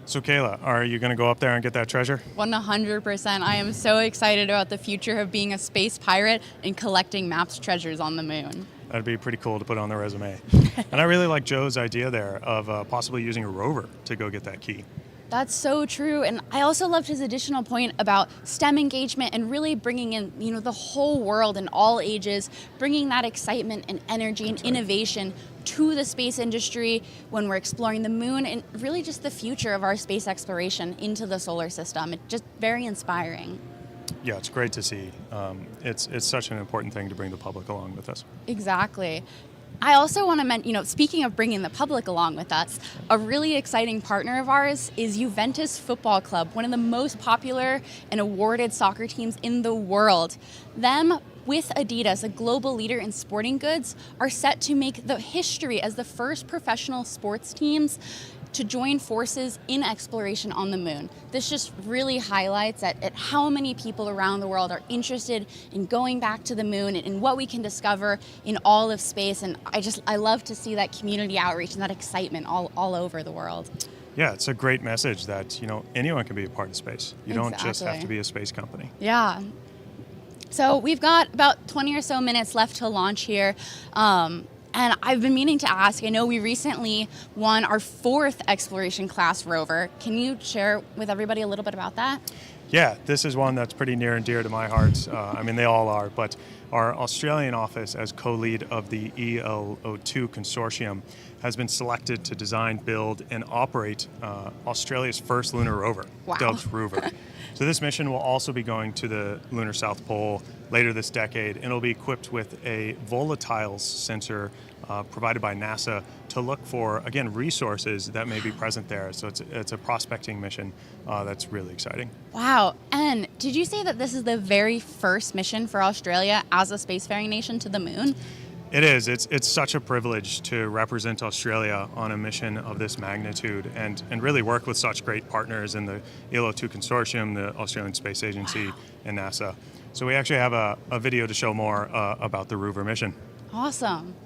So Kayla, are you going to go up there and get that treasure? 100%. I am so excited about the future of being a space pirate and collecting maps treasures on the moon. That'd be pretty cool to put on the resume. And I really like Joe's idea there of possibly using a rover to go get that key. That's so true. And I also loved his additional point about STEM engagement and really bringing in, the whole world and all ages, bringing that excitement and energy and innovation to the space industry when we're exploring the moon, and really just the future of our space exploration into the solar system. It's just very inspiring. Yeah, it's great to see. It's such an important thing to bring the public along with us. Exactly. I also want to mention, speaking of bringing the public along with us, a really exciting partner of ours is Juventus Football Club, one of the most popular and awarded soccer teams in the world. Them, with Adidas, a global leader in sporting goods, are set to make the history as the first professional sports teams to join forces in exploration on the moon. This just really highlights at how many people around the world are interested in going back to the moon and what we can discover in all of space. And I love to see that community outreach and that excitement all over the world. Yeah, it's a great message that, anyone can be a part of space. You don't just have Exactly. to be a space company. Yeah. So we've got about 20 or so minutes left to launch here. And I've been meaning to ask, I know we recently won our 4th exploration class rover. Can you share with everybody a little bit about that? Yeah, this is one that's pretty near and dear to my heart. They all are, but our Australian office as co-lead of the ELO2 consortium has been selected to design, build, and operate Australia's first lunar rover, Wow. dubbed Rover. So this mission will also be going to the lunar South Pole later this decade, and it'll be equipped with a volatiles sensor provided by NASA to look for, again, resources that may be present there. So it's a prospecting mission that's really exciting. Wow. And did you say that this is the very first mission for Australia as a spacefaring nation to the moon? It is. It's such a privilege to represent Australia on a mission of this magnitude and really work with such great partners in the ELO2 consortium, the Australian Space Agency, and NASA. So we actually have a video to show more about the Rover mission. Awesome.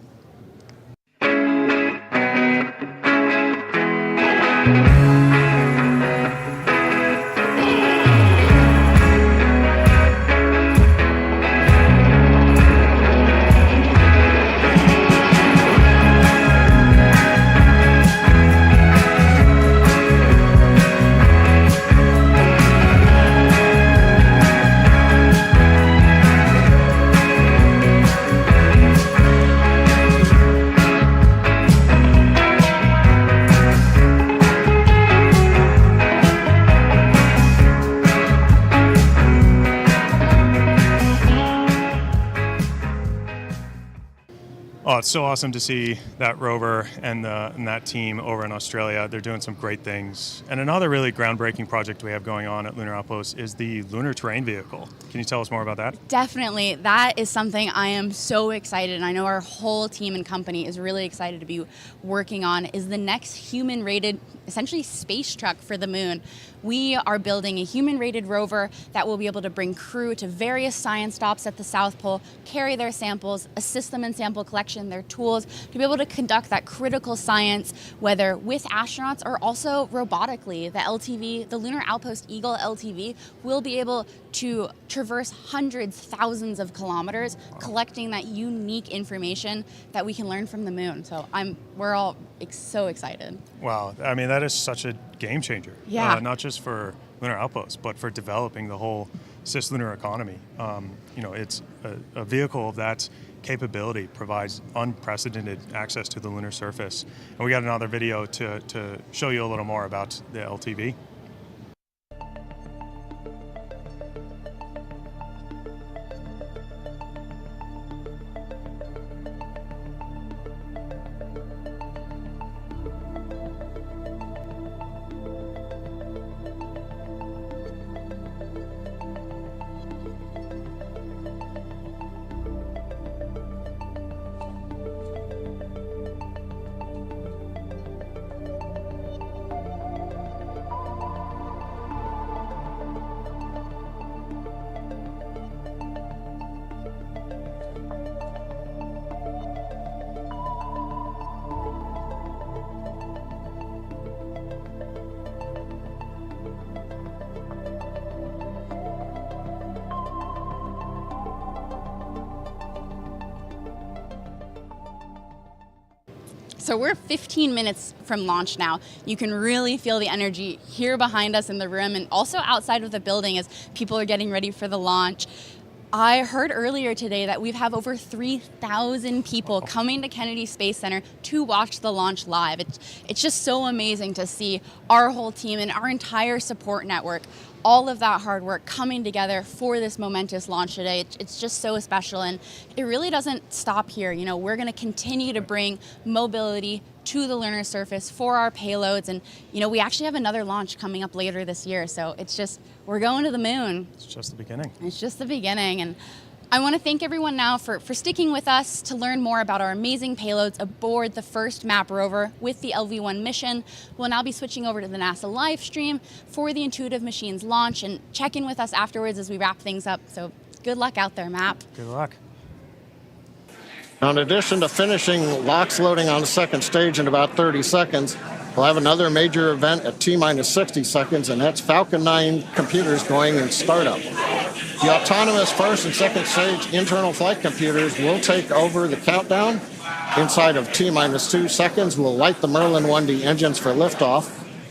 Oh, it's so awesome to see that rover and that team over in Australia. They're doing some great things. And another really groundbreaking project we have going on at Lunar Outpost is the Lunar Terrain Vehicle. Can you tell us more about that? Definitely. That is something I am so excited, and I know our whole team and company is really excited to be working on, is the next human-rated essentially space truck for the moon. We are building a human-rated rover that will be able to bring crew to various science stops at the South Pole, carry their samples, assist them in sample collection, their tools, to be able to conduct that critical science, whether with astronauts or also robotically. The LTV, the Lunar Outpost Eagle LTV, will be able to traverse hundreds, thousands of kilometers, collecting that unique information that we can learn from the moon. So we're all so excited. Wow, I mean, that is such a game changer. Yeah. Not just for Lunar Outpost, but for developing the whole cislunar economy. It's a vehicle of that capability provides unprecedented access to the lunar surface. And we got another video to show you a little more about the LTV. So we're 15 minutes from launch now. You can really feel the energy here behind us in the room and also outside of the building as people are getting ready for the launch. I heard earlier today that we have over 3,000 people coming to Kennedy Space Center to watch the launch live. It's just so amazing to see our whole team and our entire support network, all of that hard work coming together for this momentous launch today. It's just so special, and it really doesn't stop here. You know, we're going to continue to bring mobility to the lunar surface for our payloads, and you know, we actually have another launch coming up later this year, so it's just, we're going to the moon. It's just the beginning. It's just the beginning, and I want to thank everyone now for sticking with us to learn more about our amazing payloads aboard the first MAP rover with the LV-1 mission. We'll now be switching over to the NASA live stream for the Intuitive Machines launch, and check in with us afterwards as we wrap things up. So good luck out there, MAP. Good luck. Now, in addition to finishing LOX loading on the second stage in about 30 seconds, we'll have another major event at T-minus 60 seconds, and that's Falcon 9 computers going in startup. The autonomous first and second stage internal flight computers will take over the countdown. Inside of T-minus 2 seconds, we'll light the Merlin 1D engines for liftoff.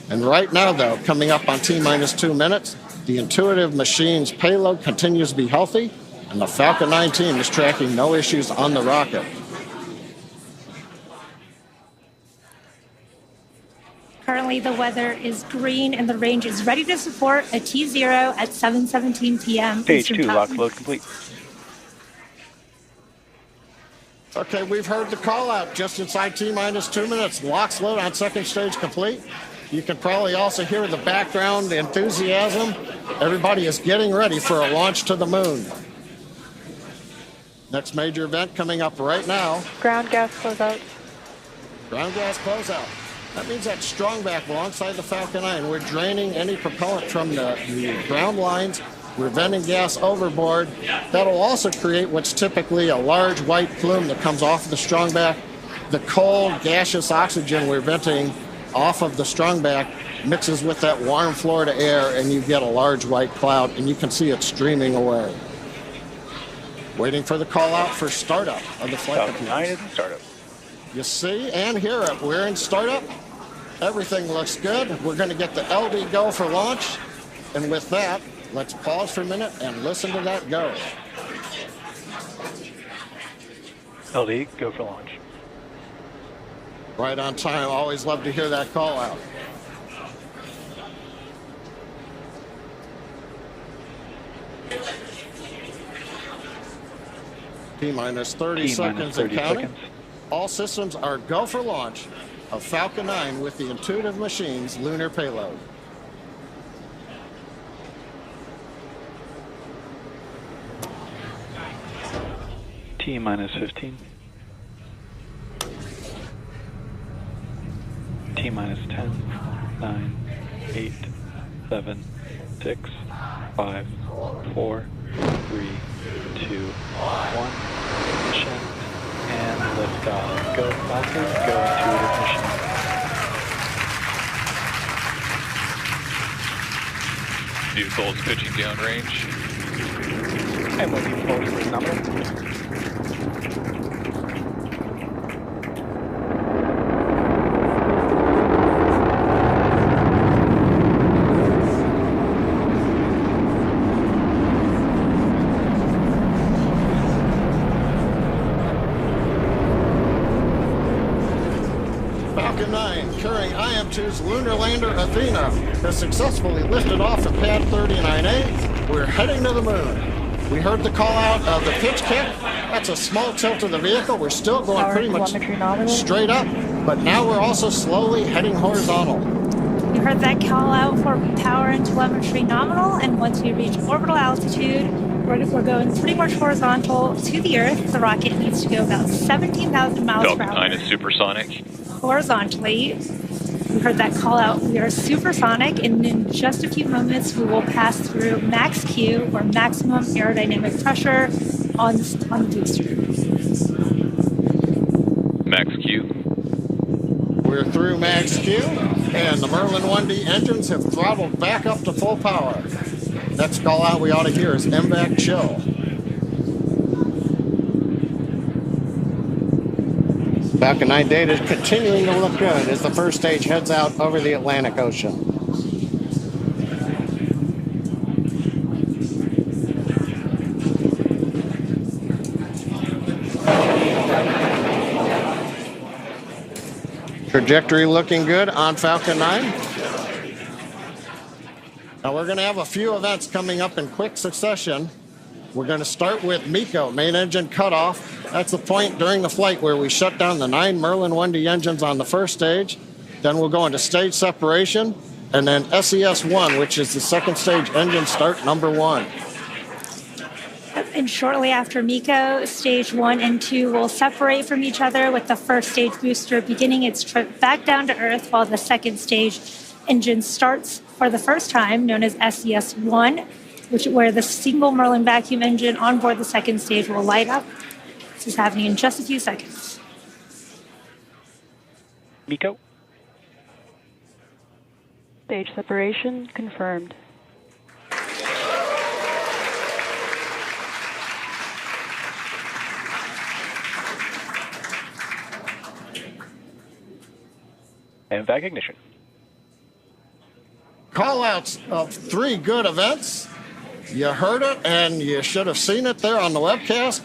And right now, though, coming up on T-minus 2 minutes, the Intuitive Machines payload continues to be healthy, and the Falcon 9 team is tracking no issues on the rocket. Currently, the weather is green and the range is ready to support a T0 at 7:17 p.m. Stage Eastern 2, Time. LOX load complete. Okay, we've heard the call out just inside T-minus 2 minutes. LOX load on second stage complete. You can probably also hear the background enthusiasm. Everybody is getting ready for a launch to the moon. Next major event coming up right now. Ground gas closeout. Ground gas closeout. That means that strong back alongside the Falcon 9. We're draining any propellant from the ground lines. We're venting gas overboard. That'll also create what's typically a large white plume that comes off of the strong back. The cold, gaseous oxygen we're venting off of the strong back mixes with that warm Florida air, and you get a large white cloud, and you can see it streaming away. Waiting for the call out for startup of the flight Falcon 9 is in startup. You see and hear it. We're in startup. Everything looks good. We're going to get the LD go for launch. And with that, let's pause for a minute and listen to that go. LD, go for launch. Right on time. Always love to hear that call out. T-minus 30 seconds and counting. All systems are go for launch of Falcon 9 with the Intuitive Machines lunar payload. T-minus 15. T-minus 10. 9, 8, 7, 6, 5, 4, 3, 2, 1. Mission and liftoff. Go Falcon, go intuitive mission. Vehicle is pitching down range. And we'll be forward for nominal. Falcon 9, carrying IM-2's lunar lander Athena, has successfully lifted off at pad 39A. We're heading to the moon. We heard the call out of the pitch kick. That's a small tilt of the vehicle. We're still going pretty much straight up, but now we're also slowly heading horizontal. You heard that call out for power and telemetry nominal, and once we reach orbital altitude, we're going pretty much horizontal to the Earth. The rocket needs to go about 17,000 miles per Falcon hour. 9 is supersonic. Horizontally. We heard that call out. We are supersonic, and in just a few moments, we will pass through max Q, or maximum aerodynamic pressure, on the booster. Max Q. We're through max Q, and the Merlin 1D engines have throttled back up to full power. Next call out we ought to hear is MVAC chill. Falcon 9 data is continuing to look good as the first stage heads out over the Atlantic Ocean. Trajectory looking good on Falcon 9. Now we're going to have a few events coming up in quick succession. We're going to start with MECO, main engine cutoff. That's the point during the flight where we shut down the 9 Merlin 1D engines on the first stage. Then we'll go into stage separation, and then SES-1, which is the second stage engine start number 1. And shortly after MECO, stage 1 and 2 will separate from each other, with the first stage booster beginning its trip back down to Earth, while the second stage engine starts for the first time, known as SES-1, where the single Merlin vacuum engine on board the second stage will light up. This is happening in just a few seconds. MECO. Stage separation confirmed. And vac ignition. Call-outs of 3 good events. You heard it, and you should have seen it there on the webcast.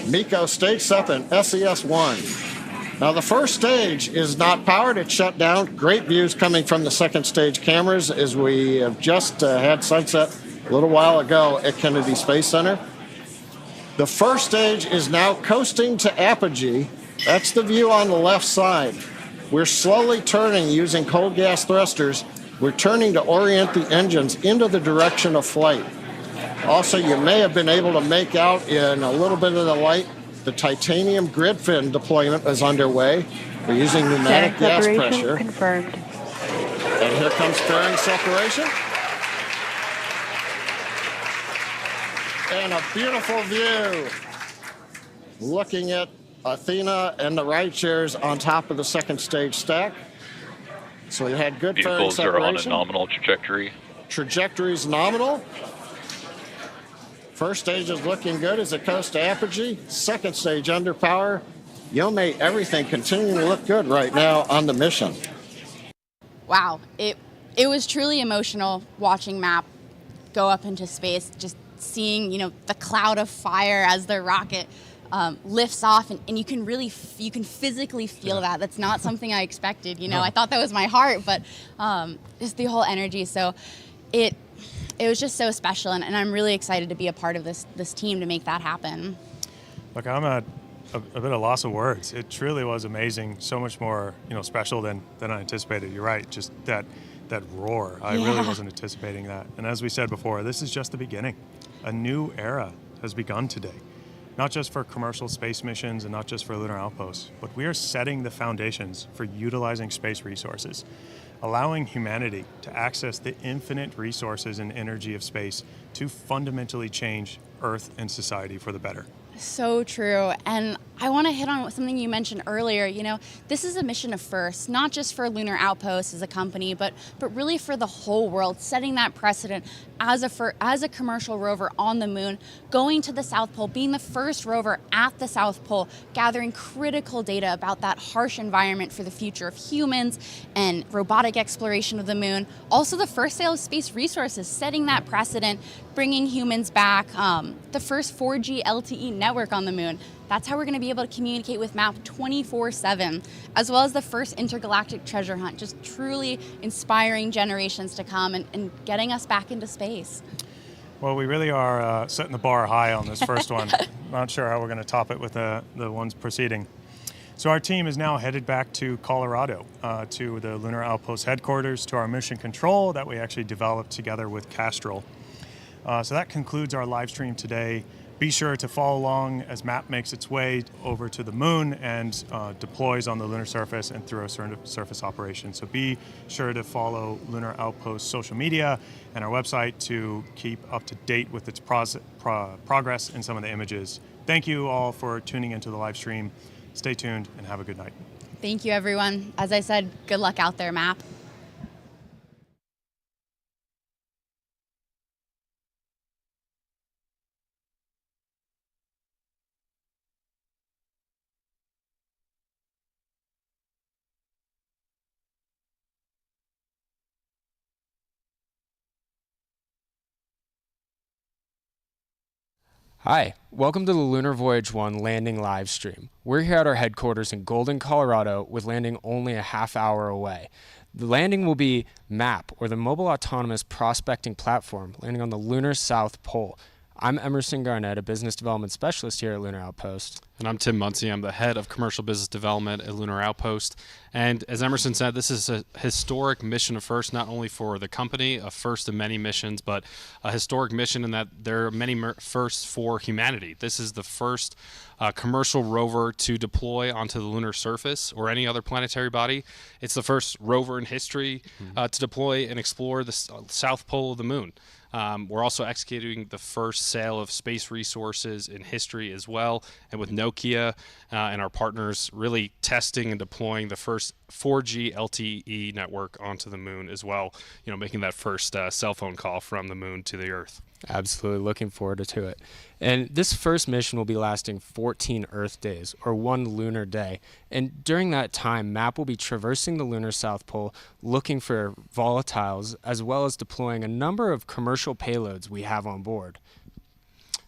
MECO Stage 7, SES-1. Now, the first stage is not powered. It's shut down. Great views coming from the second stage cameras as we have just had sunset a little while ago at Kennedy Space Center. The first stage is now coasting to apogee. That's the view on the left side. We're slowly turning using cold gas thrusters. We're turning to orient the engines into the direction of flight. Also, you may have been able to make out in a little bit of the light, the titanium grid fin deployment is underway. We're using pneumatic gas pressure. Confirmed. And here comes fairing separation. And a beautiful view. Looking at Athena and the ride shares on top of the second stage stack. So we had good fairing Vehicles separation. are on a nominal trajectory. Trajectory's nominal. First stage is looking good as it coasts to apogee. Second stage under power. Yomei, everything continuing to look good right now on the mission. Wow, it was truly emotional watching Map go up into space, just seeing, the cloud of fire as the rocket lifts off, and you can physically feel that. That's not something I expected. No. I thought that was my heart, but just the whole energy. So it was just so special, and I'm really excited to be a part of this team to make that happen. Look, I'm at a bit of loss of words. It truly was amazing. So much more, special than I anticipated. You're right. Just that roar. I really wasn't anticipating that. And as we said before, this is just the beginning. A new era has begun today. not just for commercial space missions and not just for Lunar Outposts, but we are setting the foundations for utilizing space resources, allowing humanity to access the infinite resources and energy of space to fundamentally change Earth and society for the better. So true. And I want to hit on something you mentioned earlier. You know, this is a mission of first, not just for Lunar Outpost as a company, but really for the whole world, setting that precedent as a commercial rover on the moon, going to the South Pole, being the first rover at the South Pole, gathering critical data about that harsh environment for the future of humans and robotic exploration of the moon. Also the first sale of space resources, setting that precedent, bringing humans back, the first 4G LTE network on the moon. That's how we're going to be able to communicate with MAP 24/7, as well as the first intergalactic treasure hunt, just truly inspiring generations to come and getting us back into space. Well, we really are setting the bar high on this first one. Not sure how we're going to top it with the ones preceding. So our team is now headed back to Colorado, to the Lunar Outpost headquarters, to our mission control that we actually developed together with Castrol. So that concludes our live stream today. Be sure to follow along as MAP makes its way over to the moon and deploys on the lunar surface and through a surface operation. So be sure to follow Lunar Outpost social media and our website to keep up to date with its progress and some of the images. Thank you all for tuning into the live stream. Stay tuned and have a good night. Thank you, everyone. As I said, good luck out there, MAP. Hi, welcome to the Lunar Voyage One landing live stream. We're here at our headquarters in Golden, Colorado, with landing only a half hour away. The landing will be MAP, or the Mobile Autonomous Prospecting Platform, landing on the lunar South Pole. I'm Emerson Garnett, a business development specialist here at Lunar Outpost. And I'm Tim Muncie. I'm the head of commercial business development at Lunar Outpost. And as Emerson said, this is a historic mission of first, not only for the company, a first of many missions, but a historic mission in that there are many firsts for humanity. This is the first commercial rover to deploy onto the lunar surface or any other planetary body. It's the first rover in history to deploy and explore the South Pole of the moon. We're also executing the first sale of space resources in history as well, and with Nokia and our partners really testing and deploying the first 4G LTE network onto the moon as well, you know, making that first cell phone call from the moon to the Earth. Absolutely, looking forward to it. And this first mission will be lasting 14 Earth days, or 1 lunar day. And during that time, MAP will be traversing the lunar South Pole, looking for volatiles, as well as deploying a number of commercial payloads we have on board.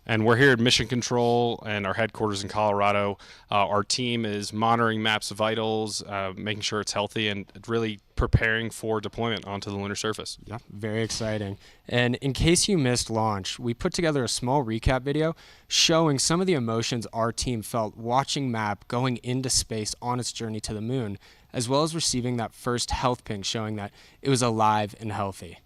And we're here at Mission Control and our headquarters in Colorado. Our team is monitoring MAP's vitals, making sure it's healthy, and really preparing for deployment onto the lunar surface. Yeah, very exciting. And in case you missed launch, we put together a small recap video showing some of the emotions our team felt watching MAP going into space on its journey to the moon, as well as receiving that first health ping showing that it was alive and healthy.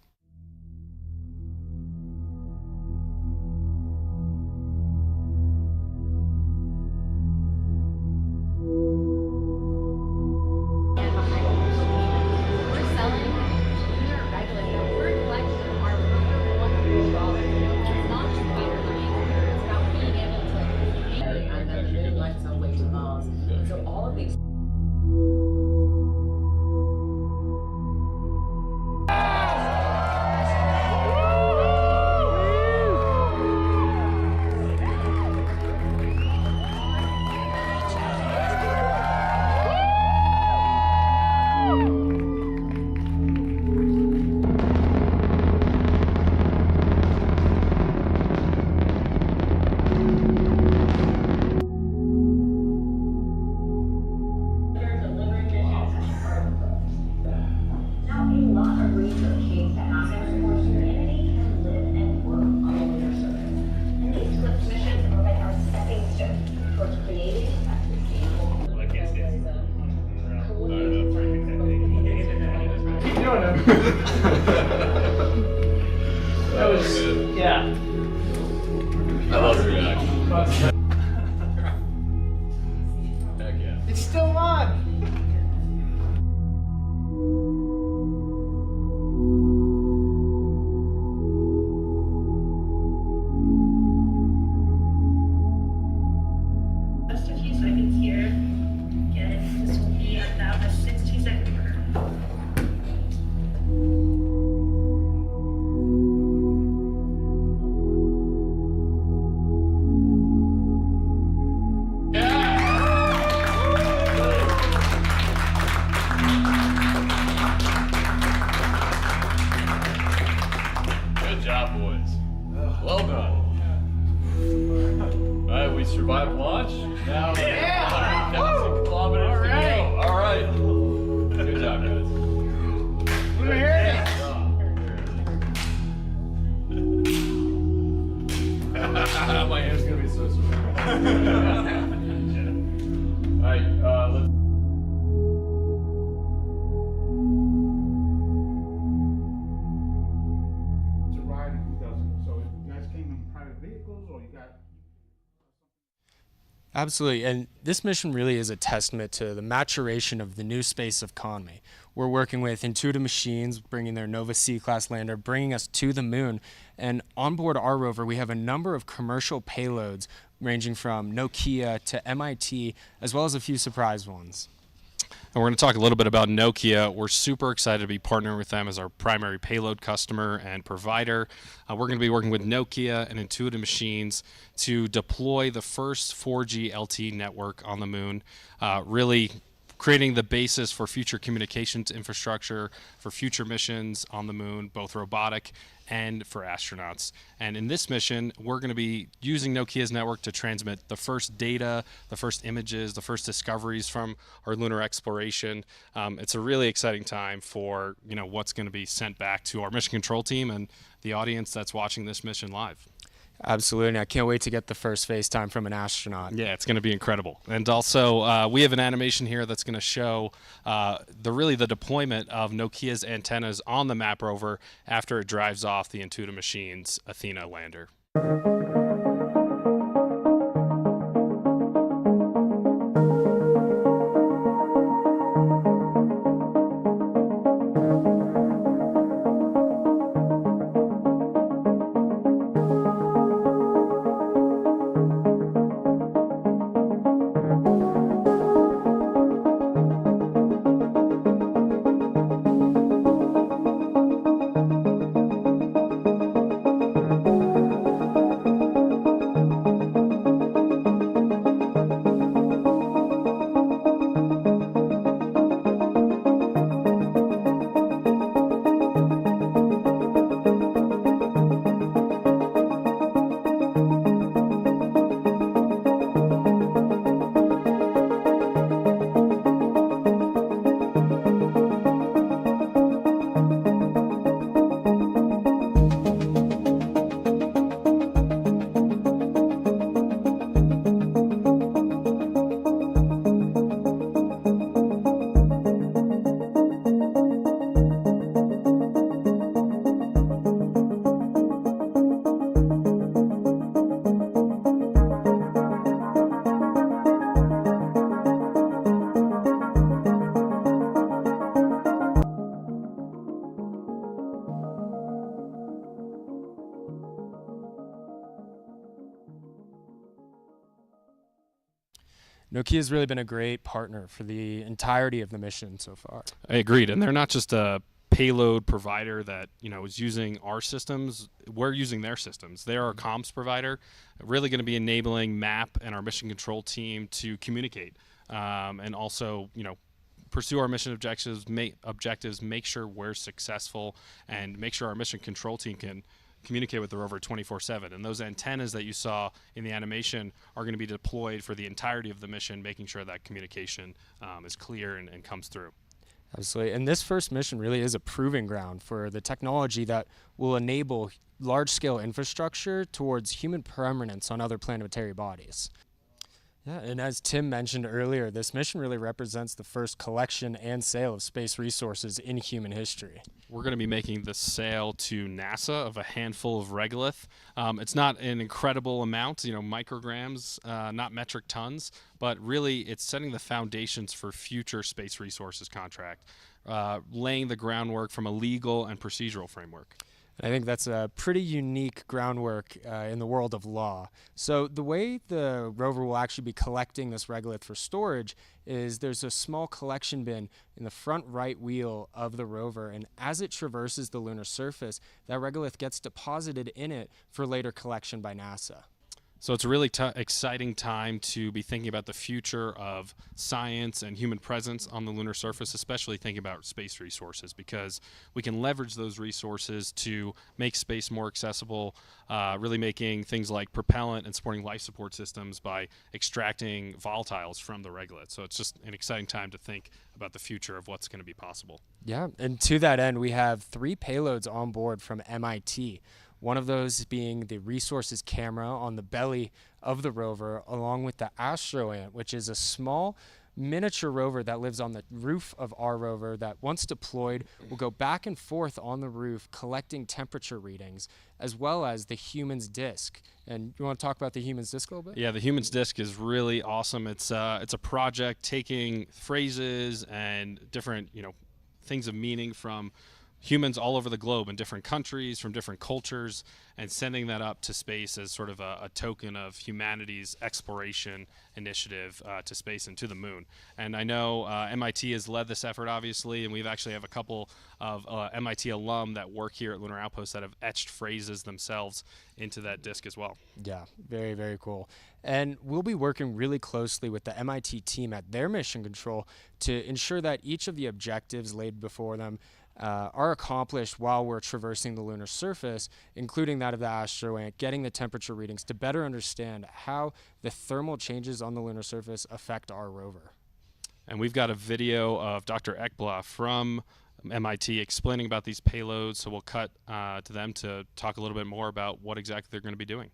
That was, yeah. I love the reaction. Well done. All right, we survived launch. Now, 100,000 kilometers to go. All right. Good job, guys. We're here. My hand's gonna be so sore. All right, let's. Absolutely, and this mission really is a testament to the maturation of the new space economy. We're working with Intuitive Machines, bringing their Nova C-class lander, bringing us to the moon, and on board our rover we have a number of commercial payloads ranging from Nokia to MIT, as well as a few surprise ones. And we're going to talk a little bit about Nokia. We're super excited to be partnering with them as our primary payload customer and provider. We're going to be working with Nokia and Intuitive Machines to deploy the first 4G LTE network on the moon, really creating the basis for future communications infrastructure for future missions on the moon, both robotic and for astronauts. And in this mission, we're going to be using Nokia's network to transmit the first data, the first images, the first discoveries from our lunar exploration. It's a really exciting time for what's going to be sent back to our mission control team and the audience that's watching this mission live. Absolutely, I can't wait to get the first FaceTime from an astronaut. Yeah, it's going to be incredible. And also, we have an animation here that's going to show the deployment of Nokia's antennas on the MAP rover after it drives off the Intuitive Machines Athena lander. Nokia has really been a great partner for the entirety of the mission so far. I agreed, and they're not just a payload provider that is using our systems. We're using their systems. They're our comms provider, really going to be enabling MAP and our mission control team to communicate and also pursue our mission objectives, make sure we're successful, and make sure our mission control team can communicate with the rover 24/7. And those antennas that you saw in the animation are going to be deployed for the entirety of the mission, making sure that communication is clear and comes through. Absolutely. And this first mission really is a proving ground for the technology that will enable large-scale infrastructure towards human permanence on other planetary bodies. Yeah, and as Tim mentioned earlier, this mission really represents the first collection and sale of space resources in human history. We're going to be making the sale to NASA of a handful of regolith. It's not an incredible amount, micrograms, not metric tons, but really it's setting the foundations for future space resources contract, laying the groundwork from a legal and procedural framework. I think that's a pretty unique groundwork in the world of law. So the way the rover will actually be collecting this regolith for storage is there's a small collection bin in the front right wheel of the rover, and as it traverses the lunar surface, that regolith gets deposited in it for later collection by NASA. So it's a really exciting time to be thinking about the future of science and human presence on the lunar surface, especially thinking about space resources, because we can leverage those resources to make space more accessible, really making things like propellant and supporting life support systems by extracting volatiles from the regolith. So it's just an exciting time to think about the future of what's going to be possible. Yeah, and to that end, we have 3 payloads on board from MIT. One of those being the resources camera on the belly of the rover, along with the Astro Ant, which is a small miniature rover that lives on the roof of our rover that, once deployed, will go back and forth on the roof collecting temperature readings, as well as the Human's Disk. And you want to talk about the Human's Disk a little bit? Yeah, the Human's Disk is really awesome. It's a project taking phrases and different, things of meaning from humans all over the globe in different countries, from different cultures, and sending that up to space as sort of a token of humanity's exploration initiative to space and to the moon. And I know MIT has led this effort, obviously, and we've actually have a couple of MIT alum that work here at Lunar Outpost that have etched phrases themselves into that disk as well. Yeah, very, very cool. And we'll be working really closely with the MIT team at their mission control to ensure that each of the objectives laid before them are accomplished while we're traversing the lunar surface, including that of the Astro Ant, getting the temperature readings to better understand how the thermal changes on the lunar surface affect our rover. And we've got a video of Dr. Ekbla from MIT explaining about these payloads, so we'll cut to them to talk a little bit more about what exactly they're going to be doing.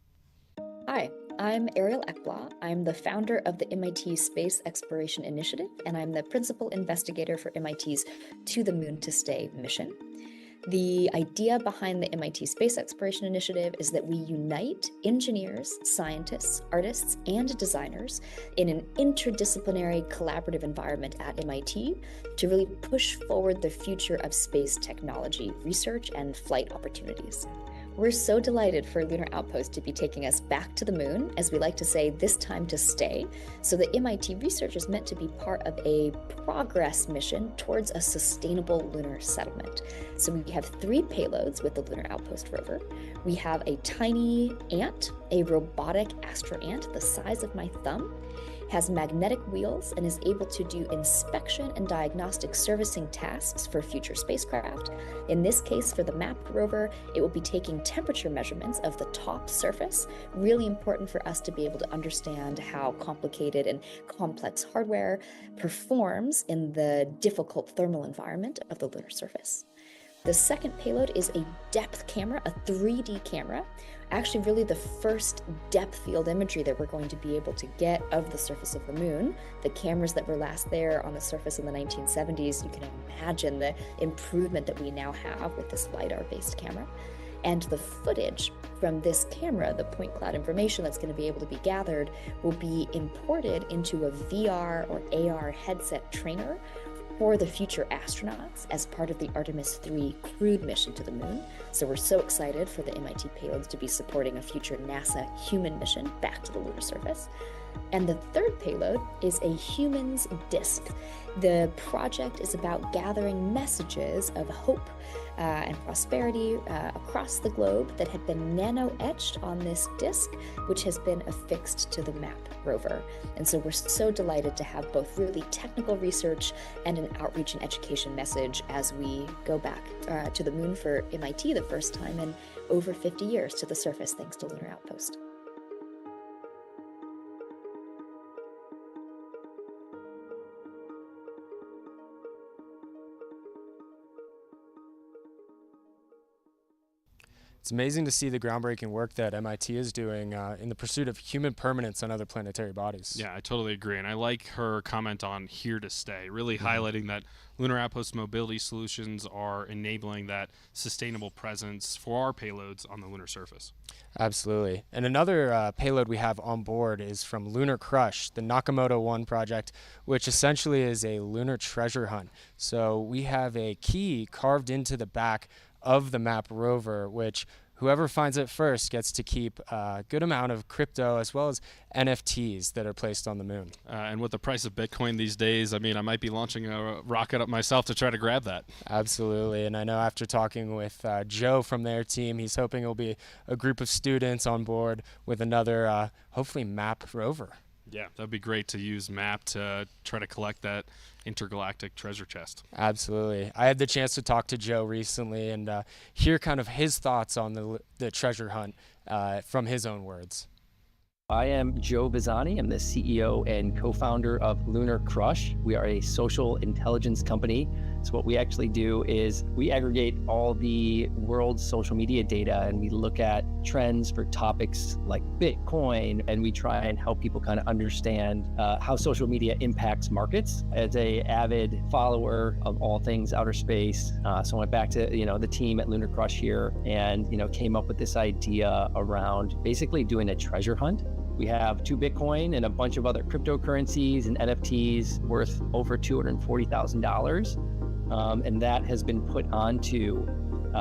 Hi, I'm Ariel Ekbla. I'm the founder of the MIT Space Exploration Initiative, and I'm the principal investigator for MIT's To the Moon to Stay mission. The idea behind the MIT Space Exploration Initiative is that we unite engineers, scientists, artists, and designers in an interdisciplinary collaborative environment at MIT to really push forward the future of space technology, research, and flight opportunities. We're so delighted for Lunar Outpost to be taking us back to the moon, as we like to say, this time to stay. So the MIT research is meant to be part of a progress mission towards a sustainable lunar settlement. So we have 3 payloads with the Lunar Outpost rover. We have a tiny ant, a robotic astro ant the size of my thumb, has magnetic wheels and is able to do inspection and diagnostic servicing tasks for future spacecraft. In this case, for the MAP rover, it will be taking temperature measurements of the top surface, really important for us to be able to understand how complicated and complex hardware performs in the difficult thermal environment of the lunar surface. The second payload is a depth camera, a 3D camera, actually really the first depth field imagery that we're going to be able to get of the surface of the moon. The cameras that were last there on the surface in the 1970s, you can imagine the improvement that we now have with this LiDAR-based camera. And the footage from this camera, the point cloud information that's going to be able to be gathered, will be imported into a VR or AR headset trainer for the future astronauts as part of the Artemis 3 crewed mission to the moon. So we're so excited for the MIT payloads to be supporting a future NASA human mission back to the lunar surface. And the third payload is a Human's Disk. The project is about gathering messages of hope and prosperity across the globe that have been nano-etched on this disk, which has been affixed to the MAP rover. And so we're so delighted to have both really technical research and an outreach and education message as we go back to the moon for MIT the first time in over 50 years to the surface, thanks to Lunar Outpost. It's amazing to see the groundbreaking work that MIT is doing in the pursuit of human permanence on other planetary bodies. Yeah, I totally agree. And I like her comment on here to stay, really highlighting that Lunar Outpost mobility solutions are enabling that sustainable presence for our payloads on the lunar surface. Absolutely. And another payload we have on board is from Lunar Crush, the Nakamoto 1 project, which essentially is a lunar treasure hunt. So we have a key carved into the back of the MAP rover, which whoever finds it first gets to keep a good amount of crypto as well as NFTs that are placed on the moon. And with the price of Bitcoin these days, I mean, I might be launching a rocket up myself to try to grab that. Absolutely. And I know after talking with Joe from their team, he's hoping it'll be a group of students on board with another, hopefully, map rover. Yeah, that'd be great to use MAP to try to collect that intergalactic treasure chest. Absolutely. I had the chance to talk to Joe recently and hear kind of his thoughts on the treasure hunt from his own words. I am Joe Bizzani. I'm the CEO and co-founder of Lunar Crush. We are a social intelligence company. So what we actually do is we aggregate all the world's social media data and we look at trends for topics like Bitcoin, and we try and help people kind of understand how social media impacts markets. As a avid follower of all things outer space, so I went back to the team at Lunar Crush here and came up with this idea around basically doing a treasure hunt. We have 2 Bitcoin and a bunch of other cryptocurrencies and NFTs worth over $240,000. And that has been put onto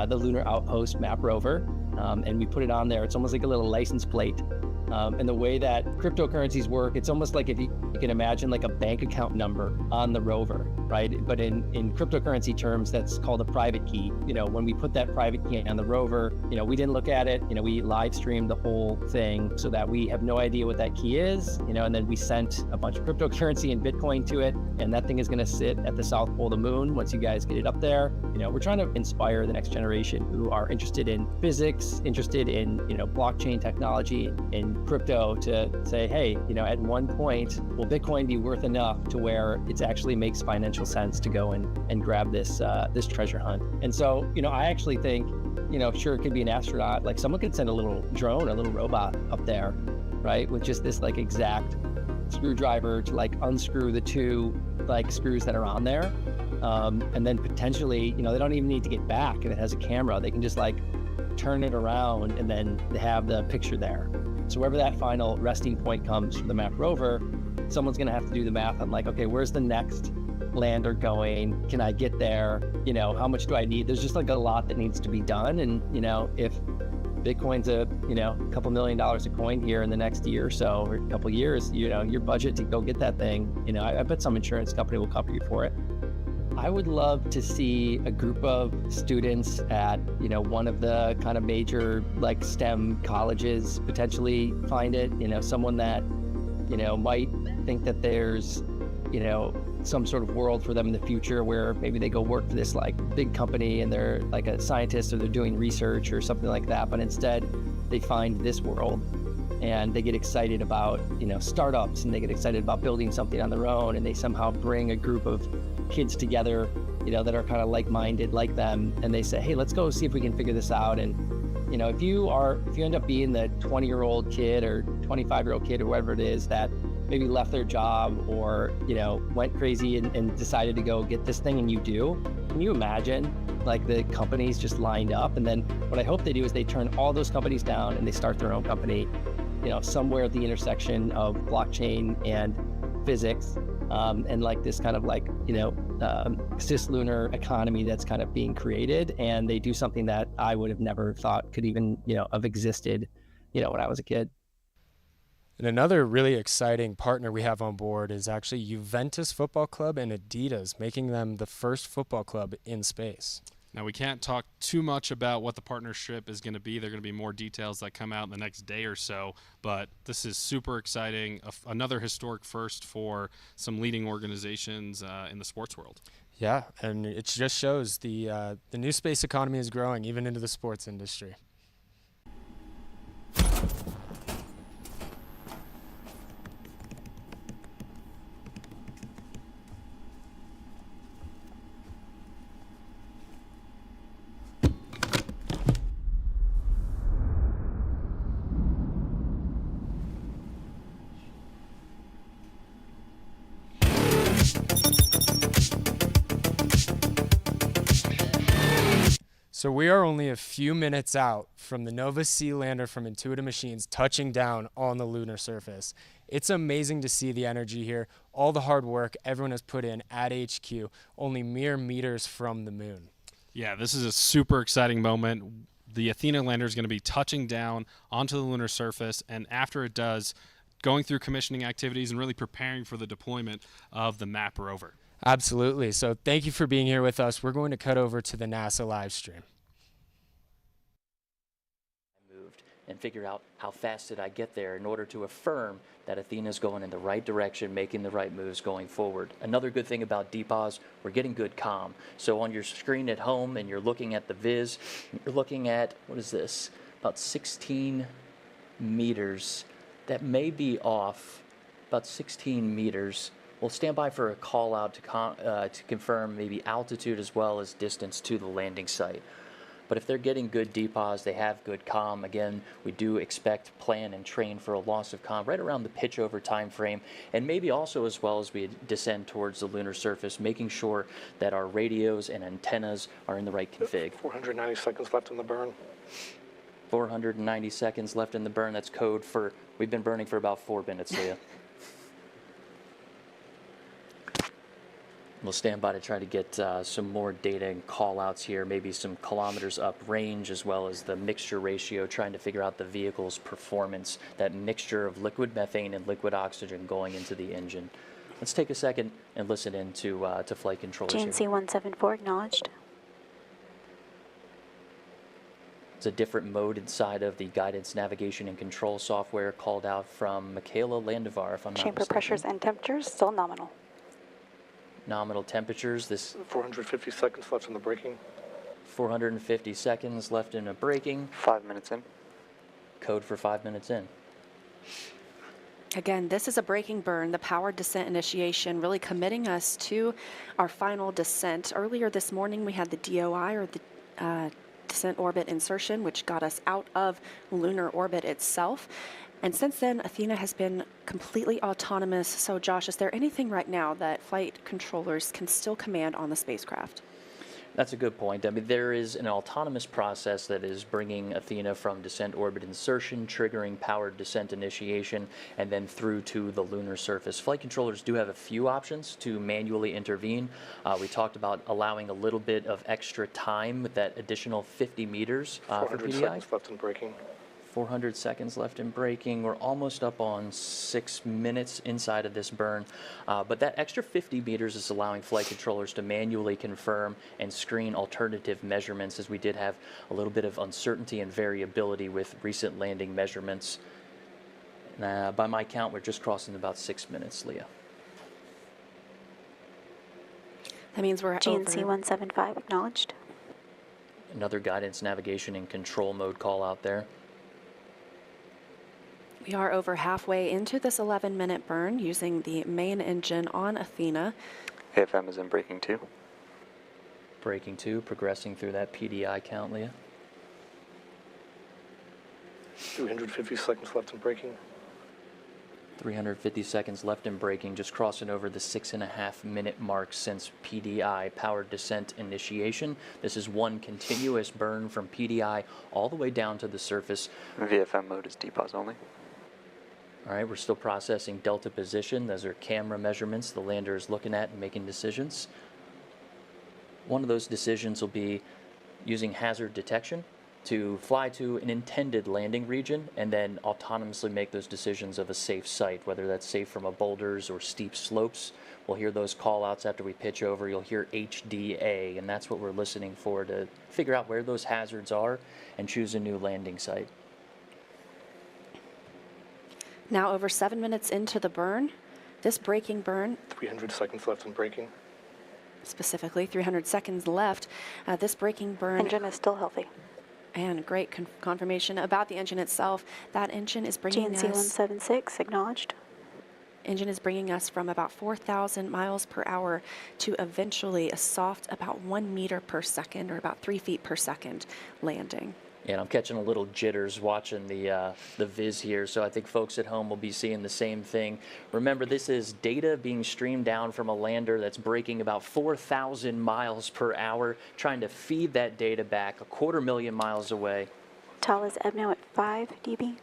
the Lunar Outpost map rover. And we put it on there. It's almost like a little license plate. And the way that cryptocurrencies work, it's almost like if you can imagine like a bank account number on the rover, right? But in cryptocurrency terms, that's called a private key. When we put that private key on the rover, we didn't look at it. We live streamed the whole thing so that we have no idea what that key is, and then we sent a bunch of cryptocurrency and Bitcoin to it. And that thing is going to sit at the South Pole of the moon once you guys get it up there. We're trying to inspire the next generation who are interested in physics, interested in, blockchain technology and crypto to say, hey, at one point, will Bitcoin be worth enough to where it actually makes financial sense to go and grab this treasure hunt? And so, I actually think, sure, it could be an astronaut, like someone could send a little drone, a little robot up there, right, with just this like exact screwdriver to like unscrew the 2 like screws that are on there, and then potentially, they don't even need to get back if it has a camera. They can just like turn it around and then they have the picture there. So wherever that final resting point comes for the map rover, someone's going to have to do the math on like, okay, where's the next lander going? Can I get there? How much do I need? There's just like a lot that needs to be done. And, if Bitcoin's a couple $1 million a coin here in the next year or so, or a couple years, your budget to go get that thing, I bet some insurance company will cover you for it. I would love to see a group of students at, one of the kind of major like STEM colleges potentially find it, someone that, might think that there's, some sort of world for them in the future where maybe they go work for this like big company and they're like a scientist or they're doing research or something like that. But instead they find this world and they get excited about, startups, and they get excited about building something on their own, and they somehow bring a group of kids together, that are kind of like-minded like them, and they say, hey, let's go see if we can figure this out. And if you end up being the 20-year-old kid or 25-year-old kid or whatever it is that maybe left their job or went crazy and decided to go get this thing, and you do, can you imagine like the companies just lined up? And then what I hope they do is they turn all those companies down and they start their own company, somewhere at the intersection of blockchain and physics, and like this kind of like, cislunar economy that's kind of being created. And they do something that I would have never thought could even, have existed, when I was a kid. And another really exciting partner we have on board is actually Juventus Football Club and Adidas, making them the first football club in space. Now, we can't talk too much about what the partnership is going to be. There are going to be more details that come out in the next day or so, but this is super exciting. Another historic first for some leading organizations in the sports world. Yeah, and it just shows the new space economy is growing even into the sports industry. So we are only a few minutes out from the Nova C lander from Intuitive Machines touching down on the lunar surface. It's amazing to see the energy here, all the hard work everyone has put in at HQ, only mere meters from the moon. Yeah, this is a super exciting moment. the Athena lander is going to be touching down onto the lunar surface, and after it does, going through commissioning activities and really preparing for the deployment of the MAP rover. Absolutely. So thank you for being here with us. We're going to cut over to the NASA live stream. And figure out how fast did I get there in order to affirm that Athena's going in the right direction, making the right moves going forward. Another good thing about DPOS, we're getting good comm. So on your screen at home and you're looking at the viz, you're looking at, what is this, about 16 meters. That may be off, about 16 meters. We'll stand by for a call out to confirm maybe altitude as well as distance to the landing site. But if they're getting good DPOS, they have good comm. Again, we do expect, plan, and train for a loss of comm right around the pitch over time frame, and maybe also as well as we descend towards the lunar surface, making sure that our radios and antennas are in the right config. 490 seconds left in the burn. 490 seconds left in the burn. That's code for, we've been burning for about 4 minutes, Leah. We'll stand by to try to get some more data and call outs here, maybe some kilometers up range, as well as the mixture ratio, trying to figure out the vehicle's performance, that mixture of liquid methane and liquid oxygen going into the engine. Let's take a second and listen in to flight controllers here. GNC 174 acknowledged. It's a different mode inside of the guidance, navigation, and control software called out from Michaela Landivar, if I'm not Chamber mistaken. pressures and temperatures still nominal. Nominal temperatures. This 450 seconds left in the braking. 450 seconds left in a braking. 5 minutes in. Code for 5 minutes in. Again, this is a braking burn, the powered descent initiation, really committing us to our final descent. Earlier this morning, we had the DOI, or the descent orbit insertion, which got us out of lunar orbit itself. And since then, Athena has been completely autonomous. So Josh, is there anything right now that flight controllers can still command on the spacecraft? That's a good point. I mean, there is an autonomous process that is bringing Athena from descent orbit insertion, triggering powered descent initiation, and then through to the lunar surface. Flight controllers do have a few options to manually intervene. We talked about allowing a little bit of extra time with that additional 50 meters for 400 PDI. seconds left in braking. 400 seconds left in braking. We're almost up on 6 minutes inside of this burn. But that extra 50 meters is allowing flight controllers to manually confirm and screen alternative measurements, as we did have a little bit of uncertainty and variability with recent landing measurements. By my count, we're just crossing about 6 minutes, Leah. That means we're GNC over. 175 acknowledged. Another guidance, navigation, and control mode call out there. We are over halfway into this 11-minute burn using the main engine on Athena. AFM is in braking 2. Braking 2, progressing through that PDI count, Leah. 350 seconds left in braking. 350 seconds left in braking, just crossing over the 6.5 minute mark since PDI, powered descent initiation. This is one continuous burn from PDI all the way down to the surface. VFM mode is DPOS only. All right, we're still processing delta position. Those are camera measurements the lander is looking at and making decisions. One of those decisions will be using hazard detection to fly to an intended landing region and then autonomously make those decisions of a safe site, whether that's safe from a boulders or steep slopes. We'll hear those call outs after we pitch over. You'll hear HDA, and that's what we're listening for to figure out where those hazards are and choose a new landing site. Now over 7 minutes into the burn, this braking burn, 300 seconds left in braking. specifically 300 seconds left, this braking burn. Engine is still healthy. And great confirmation about the engine itself. That engine is bringing GNC us. 176 acknowledged. Engine is bringing us from about 4,000 miles per hour to eventually a soft about 1 meter per second, or about 3 feet per second landing. And I'm catching a little jitters watching the viz here, so I think folks at home will be seeing the same thing. Remember, this is data being streamed down from a lander that's braking about 4,000 miles per hour, trying to feed that data back 250,000 miles away. TAL is ebb now at 5 dB.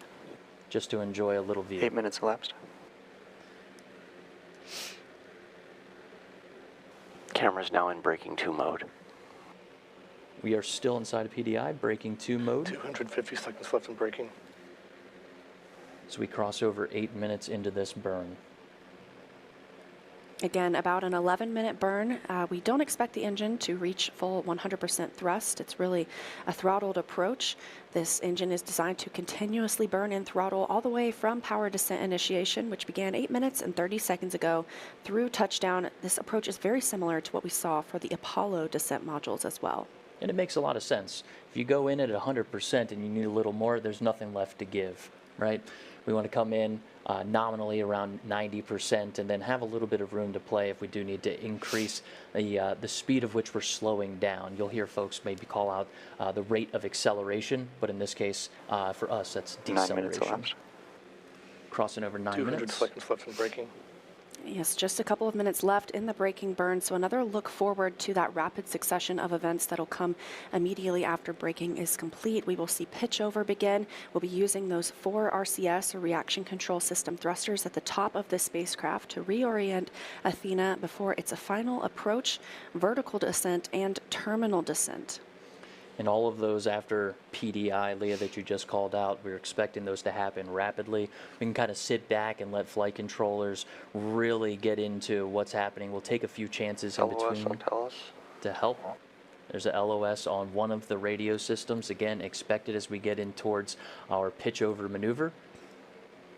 Just to enjoy a little view. 8 minutes elapsed. Camera's now in braking 2 mode. We are still inside of PDI, braking 2 mode. 250 seconds left in braking. So we cross over 8 minutes into this burn. Again, about an 11-minute burn. We don't expect the engine to reach full 100% thrust. It's really a throttled approach. This engine is designed to continuously burn in throttle all the way from power descent initiation, which began 8 minutes and 30 seconds ago, through touchdown. This approach is very similar to what we saw for the Apollo descent modules as well. And it makes a lot of sense. If you go in at 100% and you need a little more, there's nothing left to give, right? We want to come in nominally around 90% and then have a little bit of room to play if we do need to increase the speed of which we're slowing down. You'll hear folks maybe call out the rate of acceleration, but in this case, for us, that's deceleration. 9 minutes elapsed. Crossing over 9 200 minutes. seconds left in braking. Yes, just a couple of minutes left in the braking burn, so another look forward to that rapid succession of events that'll come immediately after braking is complete. We will see pitch over begin. We'll be using those 4 RCS, or reaction control system thrusters, at the top of the spacecraft to reorient Athena before its a final approach, vertical descent, and terminal descent. And all of those after PDI, Leah, that you just called out, we're expecting those to happen rapidly. We can kind of sit back and let flight controllers really get into what's happening. We'll take a few chances in between to help. There's a LOS on one of the radio systems, again, expected as we get in towards our pitch over maneuver.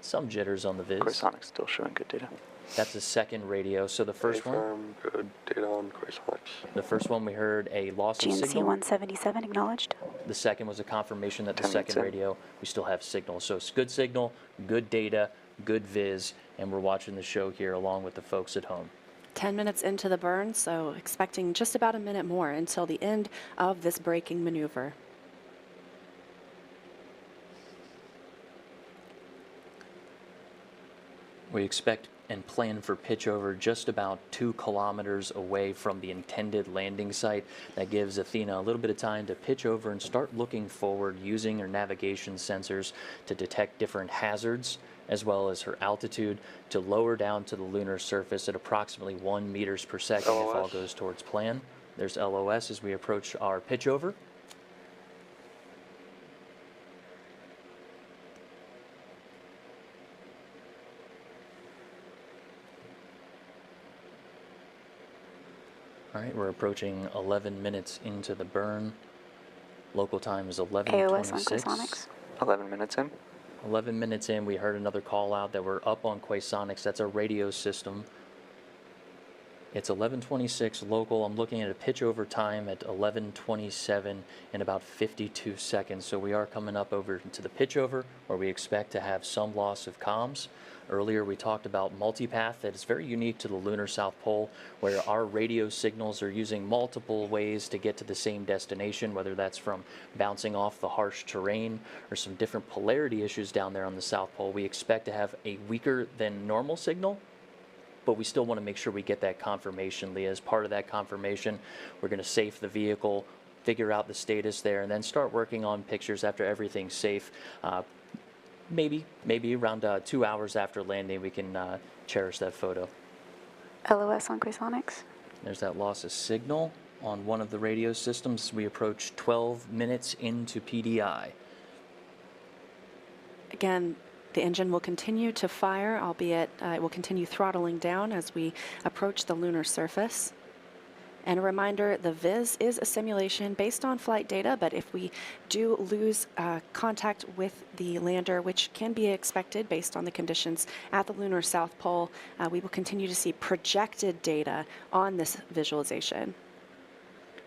Some jitters on the viz. Quasonics still showing good data. That's the second radio. So the first one, good data on Quasonics. the first one we heard a loss of GNC signal. 177 acknowledged. The second was a confirmation that the 10 minutes second in. radio, we still have signal. So it's good signal, good data, good viz, and we're watching the show here along with the folks at home. 10 minutes into the burn, so expecting just about a minute more until the end of this braking maneuver. We expect and plan for pitch over just about 2 kilometers away from the intended landing site. That gives Athena a little bit of time to pitch over and start looking forward using her navigation sensors to detect different hazards, as well as her altitude, to lower down to the lunar surface at approximately 1 meters per second if all goes towards plan. There's LOS as we approach our pitch over. All right, we're approaching 11 minutes into the burn. Local time is 11:26. AOS on Quasonics. 11 minutes in. 11 minutes in, we heard another call out that we're up on Quasonics. That's our radio system. It's 11:26 local. I'm looking at a pitch over time at 11:27 in about 52 seconds. So we are coming up over to the pitch over where we expect to have some loss of comms. Earlier we talked about multipath. That is very unique to the lunar South Pole, where our radio signals are using multiple ways to get to the same destination, whether that's from bouncing off the harsh terrain or some different polarity issues down there on the South Pole. We expect to have a weaker than normal signal, but we still want to make sure we get that confirmation, Leah. As part of that confirmation, we're going to safe the vehicle, figure out the status there, and then start working on pictures after everything's safe. Maybe around 2 hours after landing, we can cherish that photo. LOS on Quasonics. There's that loss of signal on one of the radio systems. We approach 12 minutes into PDI. Again, the engine will continue to fire, albeit it will continue throttling down as we approach the lunar surface. And a reminder, the viz is a simulation based on flight data, but if we do lose contact with the lander, which can be expected based on the conditions at the lunar South Pole, we will continue to see projected data on this visualization.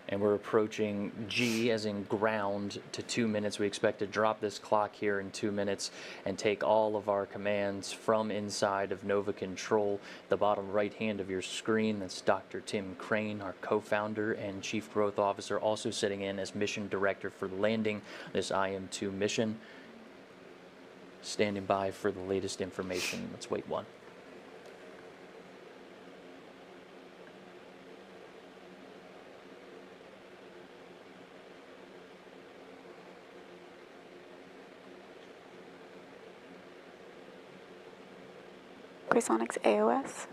And we're approaching G, as in ground, to 2 minutes. We expect to drop this clock here in 2 minutes and take all of our commands from inside of Nova Control. The bottom right hand of your screen, that's Dr. Tim Crane, our co-founder and Chief Growth Officer, also sitting in as Mission Director for landing this IM-2 mission. Standing by for the latest information. Let's wait one. Quasonics AOS.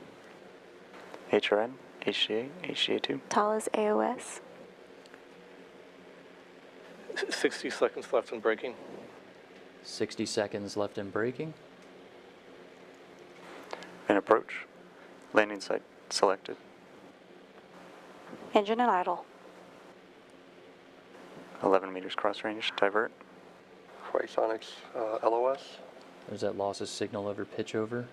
HRN, HGA, HGA2. Thales AOS. 60 seconds left in braking. 60 seconds left in braking. And approach. Landing site selected. Engine at idle. 11 meters cross range, divert. Quasonics LOS. There's that loss of signal over pitch over.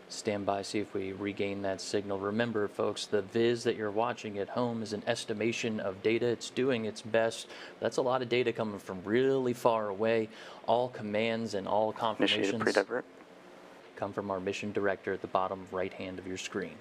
Stand by, see if we regain that signal. Remember, folks, the viz that you're watching at home is an estimation of data. It's doing its best. That's a lot of data coming from really far away. All commands and all confirmations pre-divert. come from our mission director at the bottom right hand of your screen.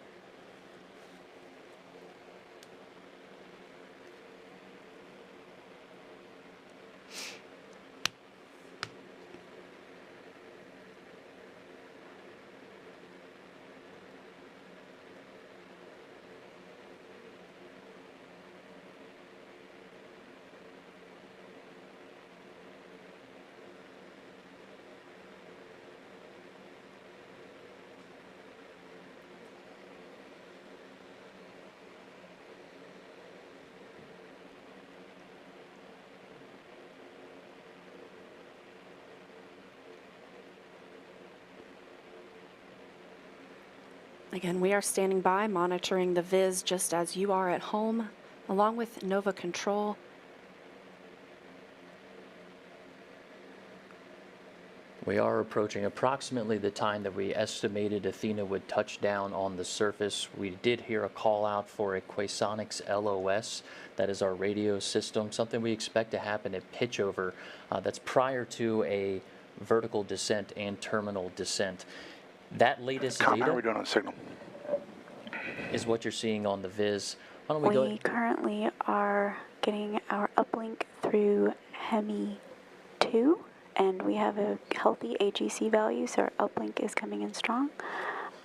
Again, we are standing by, monitoring the viz just as you are at home, along with Nova Control. We are approaching approximately the time that we estimated Athena would touch down on the surface. We did hear a call out for a Quasonics LOS. That is our radio system, something we expect to happen at pitch over. That's prior to a vertical descent and terminal descent. That latest How data are we doing on signal? is what you're seeing on the viz. Why don't we go We currently are getting our uplink through Hemi 2, and we have a healthy AGC value, so our uplink is coming in strong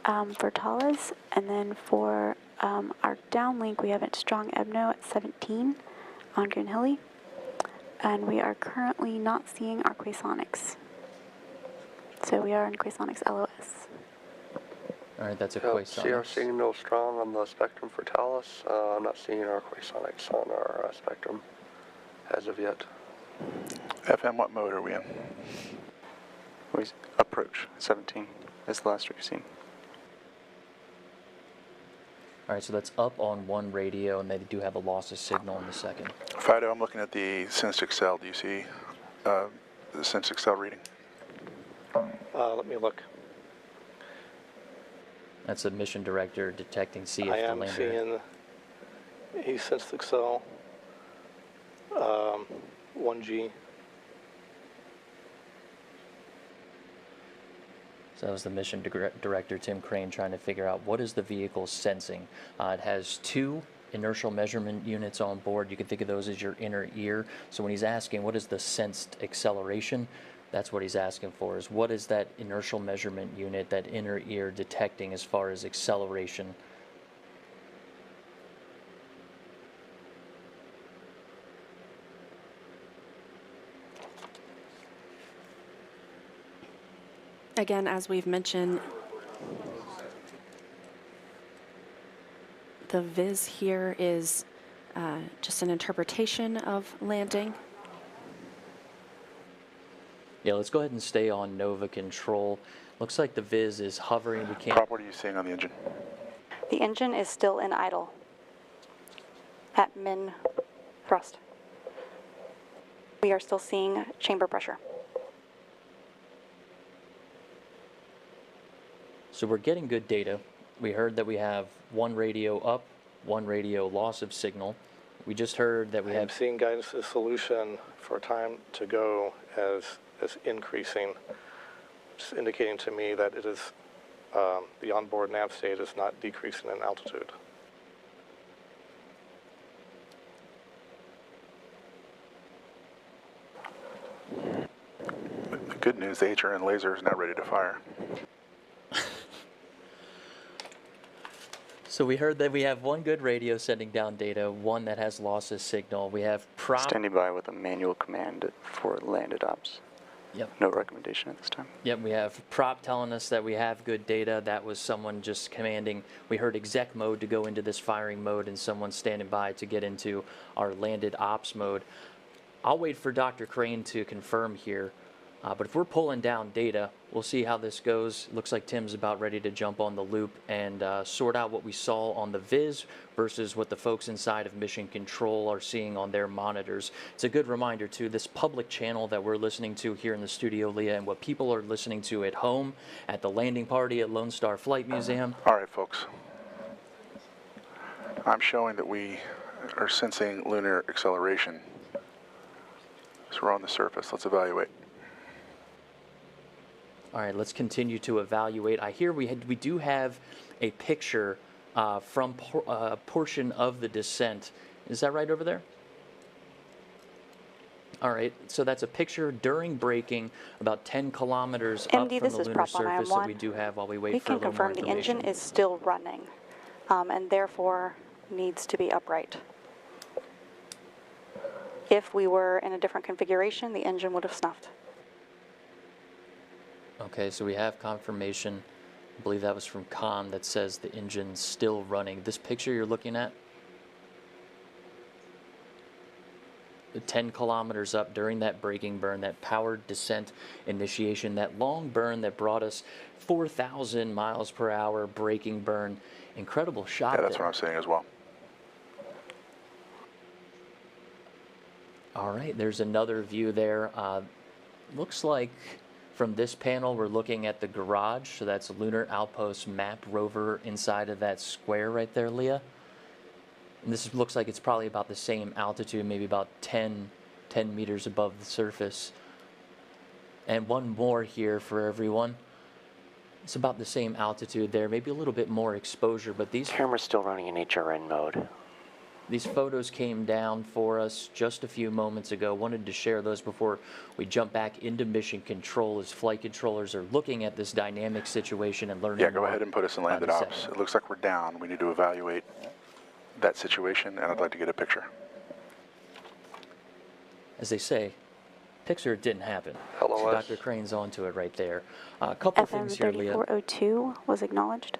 for Talas. And then for our downlink, we have a strong EBNO at 17 on Green Hilly, and we are currently not seeing our Quasonics. So we are in Quasonics LOS. All right, that's a See our Quasonics. signal strong on the spectrum for Talos. I'm not seeing our Quasonics on our spectrum as of yet. FM, what mode are we in? Approach, 17. That's the last we've seen. All right, so that's up on one radio, and they do have a loss of signal in the second. Fido, I'm looking at the Sense Excel. Do you see the Sense Excel reading? Let me look. That's a mission director detecting, see if I the am lander... seeing he sensed Excel 1G. So that was the mission director, Tim Crane, trying to figure out what is the vehicle sensing. It has two inertial measurement units on board. You can think of those as your inner ear. So when he's asking what is the sensed acceleration, that's what he's asking for, is what is that inertial measurement unit, that inner ear, detecting as far as acceleration. Again, as we've mentioned, the viz here is just an interpretation of landing. Yeah, let's go ahead and stay on Nova Control. Looks like the viz is hovering. We can't... Prop, what are you seeing on the engine? The engine is still in idle at min thrust. We are still seeing chamber pressure. So we're getting good data. We heard that we have one radio up, one radio loss of signal. We just heard that we I'm have... seeing guidance to solution for time to go as increasing, just indicating to me that it is the onboard nav state is not decreasing in altitude. The good news, the HRN laser is now ready to fire. So we heard that we have one good radio sending down data, one that has loss of signal. We have prop... Standing by with a manual command for landed ops. Yep. No recommendation at this time. Yep, we have prop telling us that we have good data. That was someone just commanding. We heard exec mode to go into this firing mode, and someone standing by to get into our landed ops mode. I'll wait for Dr. Crane to confirm here. But if we're pulling down data, we'll see how this goes. Looks like Tim's about ready to jump on the loop and sort out what we saw on the Viz versus what the folks inside of Mission Control are seeing on their monitors. It's a good reminder, too, this public channel that we're listening to here in the studio, Leah, and what people are listening to at home, at the landing party at Lone Star Flight Museum. All right, folks. I'm showing that we are sensing lunar acceleration. So we're on the surface. Let's evaluate. All right, let's continue to evaluate. I hear we do have a picture from a portion of the descent. Is that right over there? All right, so that's a picture during braking, about 10 kilometers up from the lunar surface that we do have while we wait for a little more information. We can confirm the engine is still running and therefore needs to be upright. If we were in a different configuration, the engine would have snuffed. Okay, so we have confirmation, I believe that was from Con, that says the engine's still running. This picture you're looking at, the 10 kilometers up during that braking burn, that powered descent initiation, that long burn that brought us 4,000 miles per hour braking burn. Incredible shot. Yeah, that's what I'm saying as well. All right, there's another view there. Looks like from this panel, we're looking at the garage. So that's Lunar Outpost map rover inside of that square right there, Leah. And this looks like it's probably about the same altitude, maybe about 10 meters above the surface. And one more here for everyone. It's about the same altitude there, maybe a little bit more exposure, but these camera's still running in HRN mode. These photos came down for us just a few moments ago. Wanted to share those before we jump back into Mission Control as flight controllers are looking at this dynamic situation and learning. Yeah, go ahead and put us in landed ops. It looks like we're down. We need to evaluate that situation, and I'd like to get a picture. As they say, picture didn't happen. Hello, so Dr. Crane's onto it right there. A couple things here, Leah. FM3402 was acknowledged.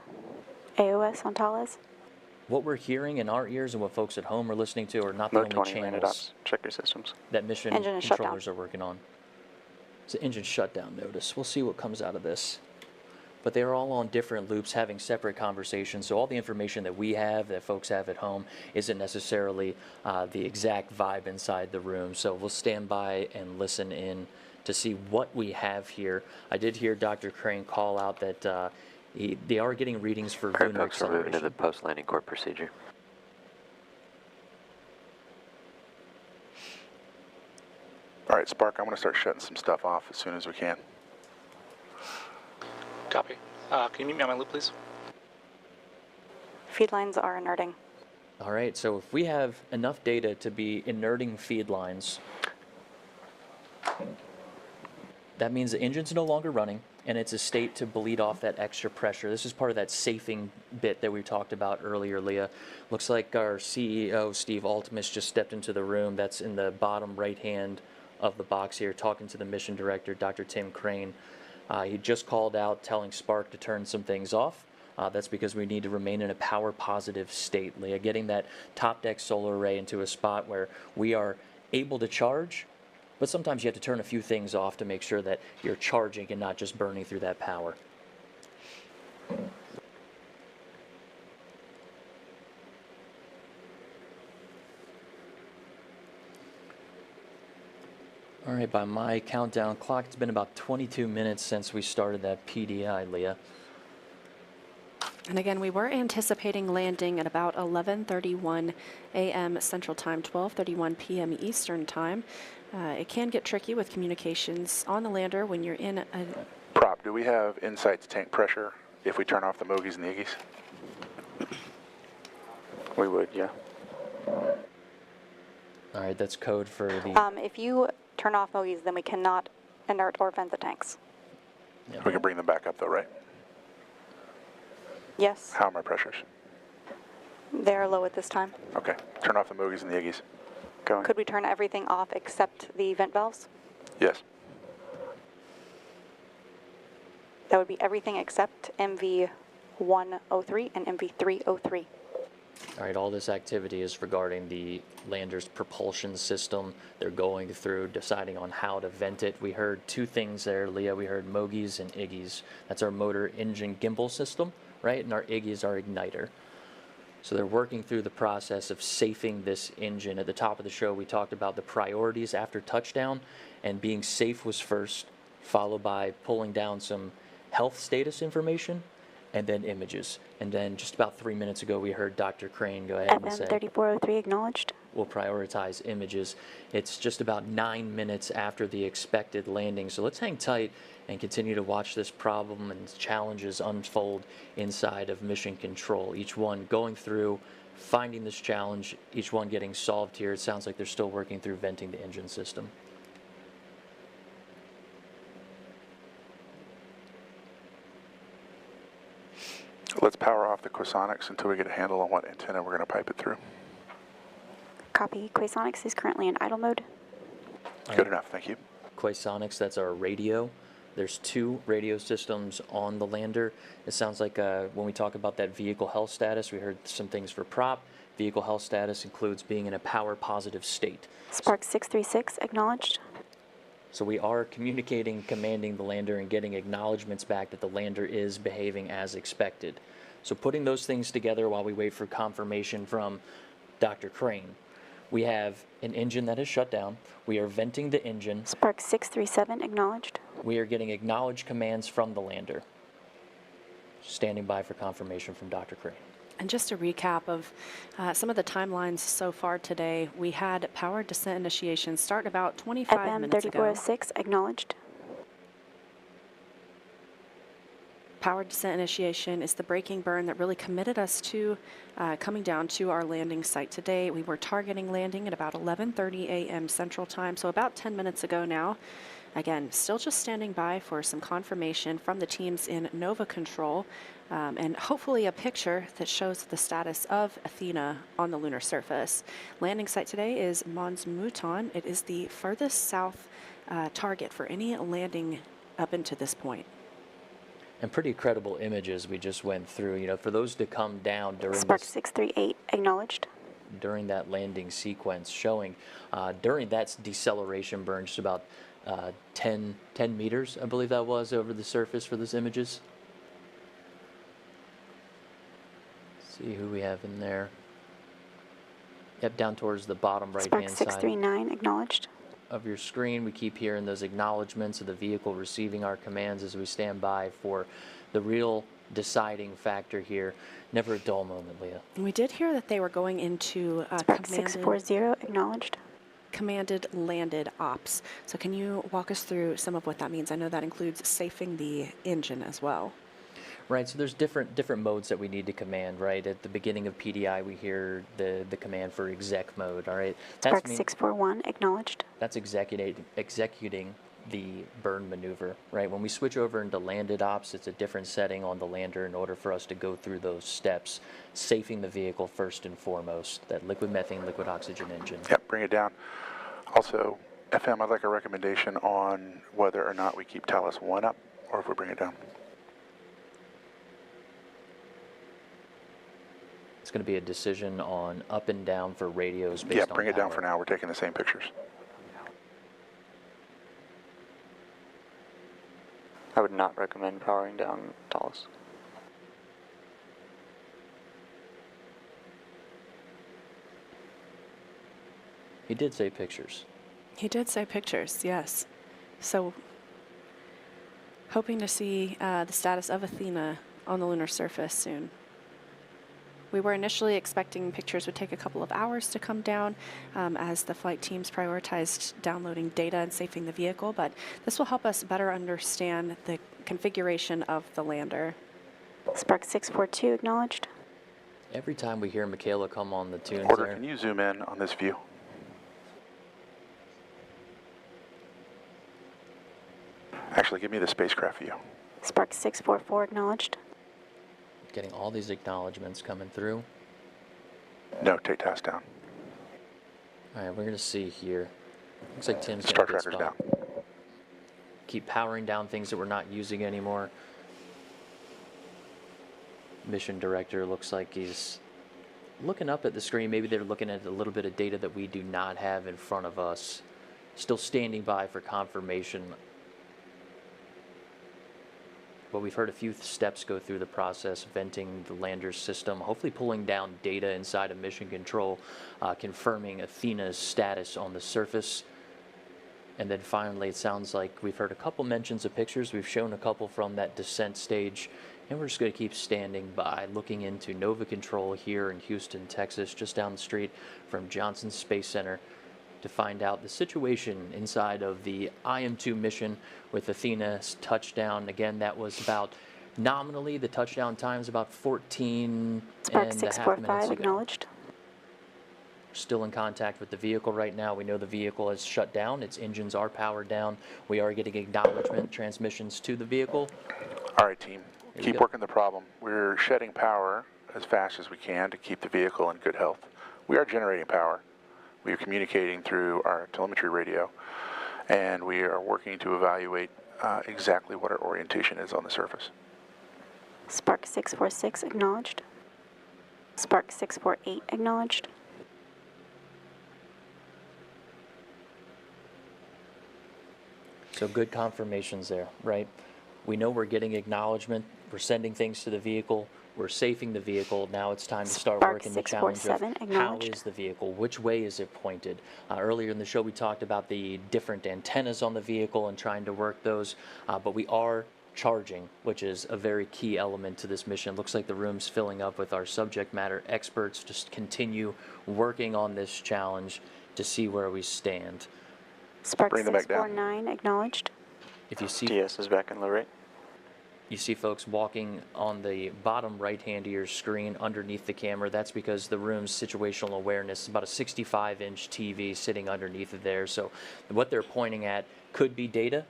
AOS on Thales. What we're hearing in our ears and what folks at home are listening to are not the only channels Check your systems. that mission controllers are working on. It's an engine shutdown notice. We'll see what comes out of this. But they're all on different loops having separate conversations, so all the information that we have, that folks have at home, isn't necessarily the exact vibe inside the room. So we'll stand by and listen in to see what we have here. I did hear Dr. Crane call out that they are getting readings for lunar acceleration. We're moving to the post-landing court procedure. All right, Spark, I'm going to start shutting some stuff off as soon as we can. Copy. Can you meet me on my loop, please? Feed lines are inerting. All right, so if we have enough data to be inerting feed lines, that means the engine's no longer running, and it's a state to bleed off that extra pressure. This is part of that safing bit that we talked about earlier, Leah. Looks like our CEO, Steve Altimus, just stepped into the room. That's in the bottom right hand of the box here, talking to the mission director, Dr. Tim Crane. He just called out telling Spark to turn some things off. That's because we need to remain in a power positive state, Leah, getting that top deck solar array into a spot where we are able to charge. But sometimes you have to turn a few things off to make sure that you're charging and not just burning through that power. All right, by my countdown clock, it's been about 22 minutes since we started that PDI, Leah. And again, we were anticipating landing at about 11:31 a.m. Central Time, 12:31 p.m. Eastern Time. It can get tricky with communications on the lander when you're in a... Prop, do we have insight to tank pressure if we turn off the Mogies and the Iggies? We would, yeah. All right, that's code for the... If you turn off Mogies, then we cannot inert or vent the tanks. Yeah. We can bring them back up though, right? Yes. How are my pressures? They're low at this time. Okay, turn off the Mogies and the Iggies. Going. Could we turn everything off except the vent valves? Yes. That would be everything except MV103 and MV303. All right, all this activity is regarding the lander's propulsion system. They're going through deciding on how to vent it. We heard two things there, Leah. We heard MOGIs and IGIs. That's our motor engine gimbal system, right? And our IGI is our igniter. So they're working through the process of safing this engine. At the top of the show, we talked about the priorities after touchdown, and being safe was first, followed by pulling down some health status information, and then images. And then just about 3 minutes ago, we heard Dr. Crane go ahead and say, FM 3403 acknowledged. We'll prioritize images. It's just about 9 minutes after the expected landing. So let's hang tight and continue to watch this problem and challenges unfold inside of mission control. Each one going through, finding this challenge, each one getting solved here. It sounds like they're still working through venting the engine system. Let's power off the Quasonics until we get a handle on what antenna we're going to pipe it through. Copy. Quasonics is currently in idle mode. Good enough, thank you. Quasonics, that's our radio. There's 2 radio systems on the lander. It sounds like when we talk about that vehicle health status, we heard some things for prop. Vehicle health status includes being in a power positive state. Spark 636 acknowledged. So we are communicating, commanding the lander, and getting acknowledgments back that the lander is behaving as expected. So putting those things together while we wait for confirmation from Dr. Crane. We have an engine that is shut down. We are venting the engine. Spark 637 acknowledged. We are getting acknowledged commands from the lander. Standing by for confirmation from Dr. Crane. And just a recap of some of the timelines so far today, we had power descent initiation start about 25 FM minutes ago. 3406 acknowledged. Power descent initiation is the braking burn that really committed us to coming down to our landing site today. We were targeting landing at about 11:30 a.m. Central Time, so about 10 minutes ago now. Again, still just standing by for some confirmation from the teams in Nova Control, and hopefully a picture that shows the status of Athena on the lunar surface. Landing site today is Mons Mouton. It is the furthest south target for any landing up into this point. And pretty credible images we just went through. You know, for those to come down during Spark 638 acknowledged. During that landing sequence, showing during that deceleration burn, just about 10 meters, I believe that was, over the surface for those images. Let's see who we have in there. Yep, down towards the bottom right-hand side. Spark 639 acknowledged. Of your screen, we keep hearing those acknowledgments of the vehicle receiving our commands as we stand by for the real deciding factor here. Never a dull moment, Leah. And we did hear that they were going into Spark 640 acknowledged. Commanded landed ops. So can you walk us through some of what that means? I know that includes safing the engine as well. Right, so there's different modes that we need to command, right? At the beginning of PDI, we hear the command for exec mode, all right? Spark 641 acknowledged. That's executing the burn maneuver, right? When we switch over into landed ops, it's a different setting on the lander in order for us to go through those steps, safing the vehicle first and foremost, that liquid methane, liquid oxygen engine. Yep, bring it down. Also, FM, I'd like a recommendation on whether or not we keep Talos 1 up or if we bring it down. It's going to be a decision on up and down for radios based on bring it down power. for now. We're taking the same pictures. I would not recommend powering down Talos. He did say pictures. He did say pictures, yes. So hoping to see the status of Athena on the lunar surface soon. We were initially expecting pictures would take a couple of hours to come down as the flight teams prioritized downloading data and safing the vehicle, but this will help us better understand the configuration of the lander. Spark 642 acknowledged. Every time we hear Michaela come on the tunes Order, there, can you zoom in on this view? Actually, give me the spacecraft view. Spark 644 acknowledged. getting all these acknowledgements coming through. No, take task down. All right, we're going to see here. Looks like Tim's Star got a good tracker's spot. down. Keep powering down things that we're not using anymore. Mission director looks like he's looking up at the screen, maybe they're looking at a little bit of data that we do not have in front of us. Still standing by for confirmation. But we've heard a few steps go through the process, venting the lander's system, hopefully pulling down data inside of mission control, confirming Athena's status on the surface. And then finally, it sounds like we've heard a couple mentions of pictures. We've shown a couple from that descent stage. And we're just going to keep standing by, looking into Nova Control here in Houston, Texas, just down the street from Johnson Space Center, to find out the situation inside of the IM-2 mission with Athena's touchdown. Again, that was about, nominally, the touchdown time is about 14 Spark and a half 645 minutes ago. acknowledged. Still in contact with the vehicle right now. We know the vehicle has shut down. Its engines are powered down. We are getting acknowledgement transmissions to the vehicle. All right, team. Keep working the problem. We're shedding power as fast as we can to keep the vehicle in good health. We are generating power. We are communicating through our telemetry radio, and we are working to evaluate exactly what our orientation is on the surface. Spark 646 acknowledged. Spark 648 acknowledged. So good confirmations there, right? We know we're getting acknowledgement. We're sending things to the vehicle. We're safing the vehicle. Now it's time to start working the challenge of how is the vehicle, which way is it pointed. Earlier in the show, we talked about the different antennas on the vehicle and trying to work those, but we are charging, which is a very key element to this mission. Looks like the room's filling up with our subject matter experts. Just continue working on this challenge to see where we stand. Spark 649 acknowledged. If you see DS is back in low rate. You see folks walking on the bottom right hand of your screen underneath the camera. That's because the room's situational awareness is about a 65-inch TV sitting underneath it there. So what they're pointing at could be data,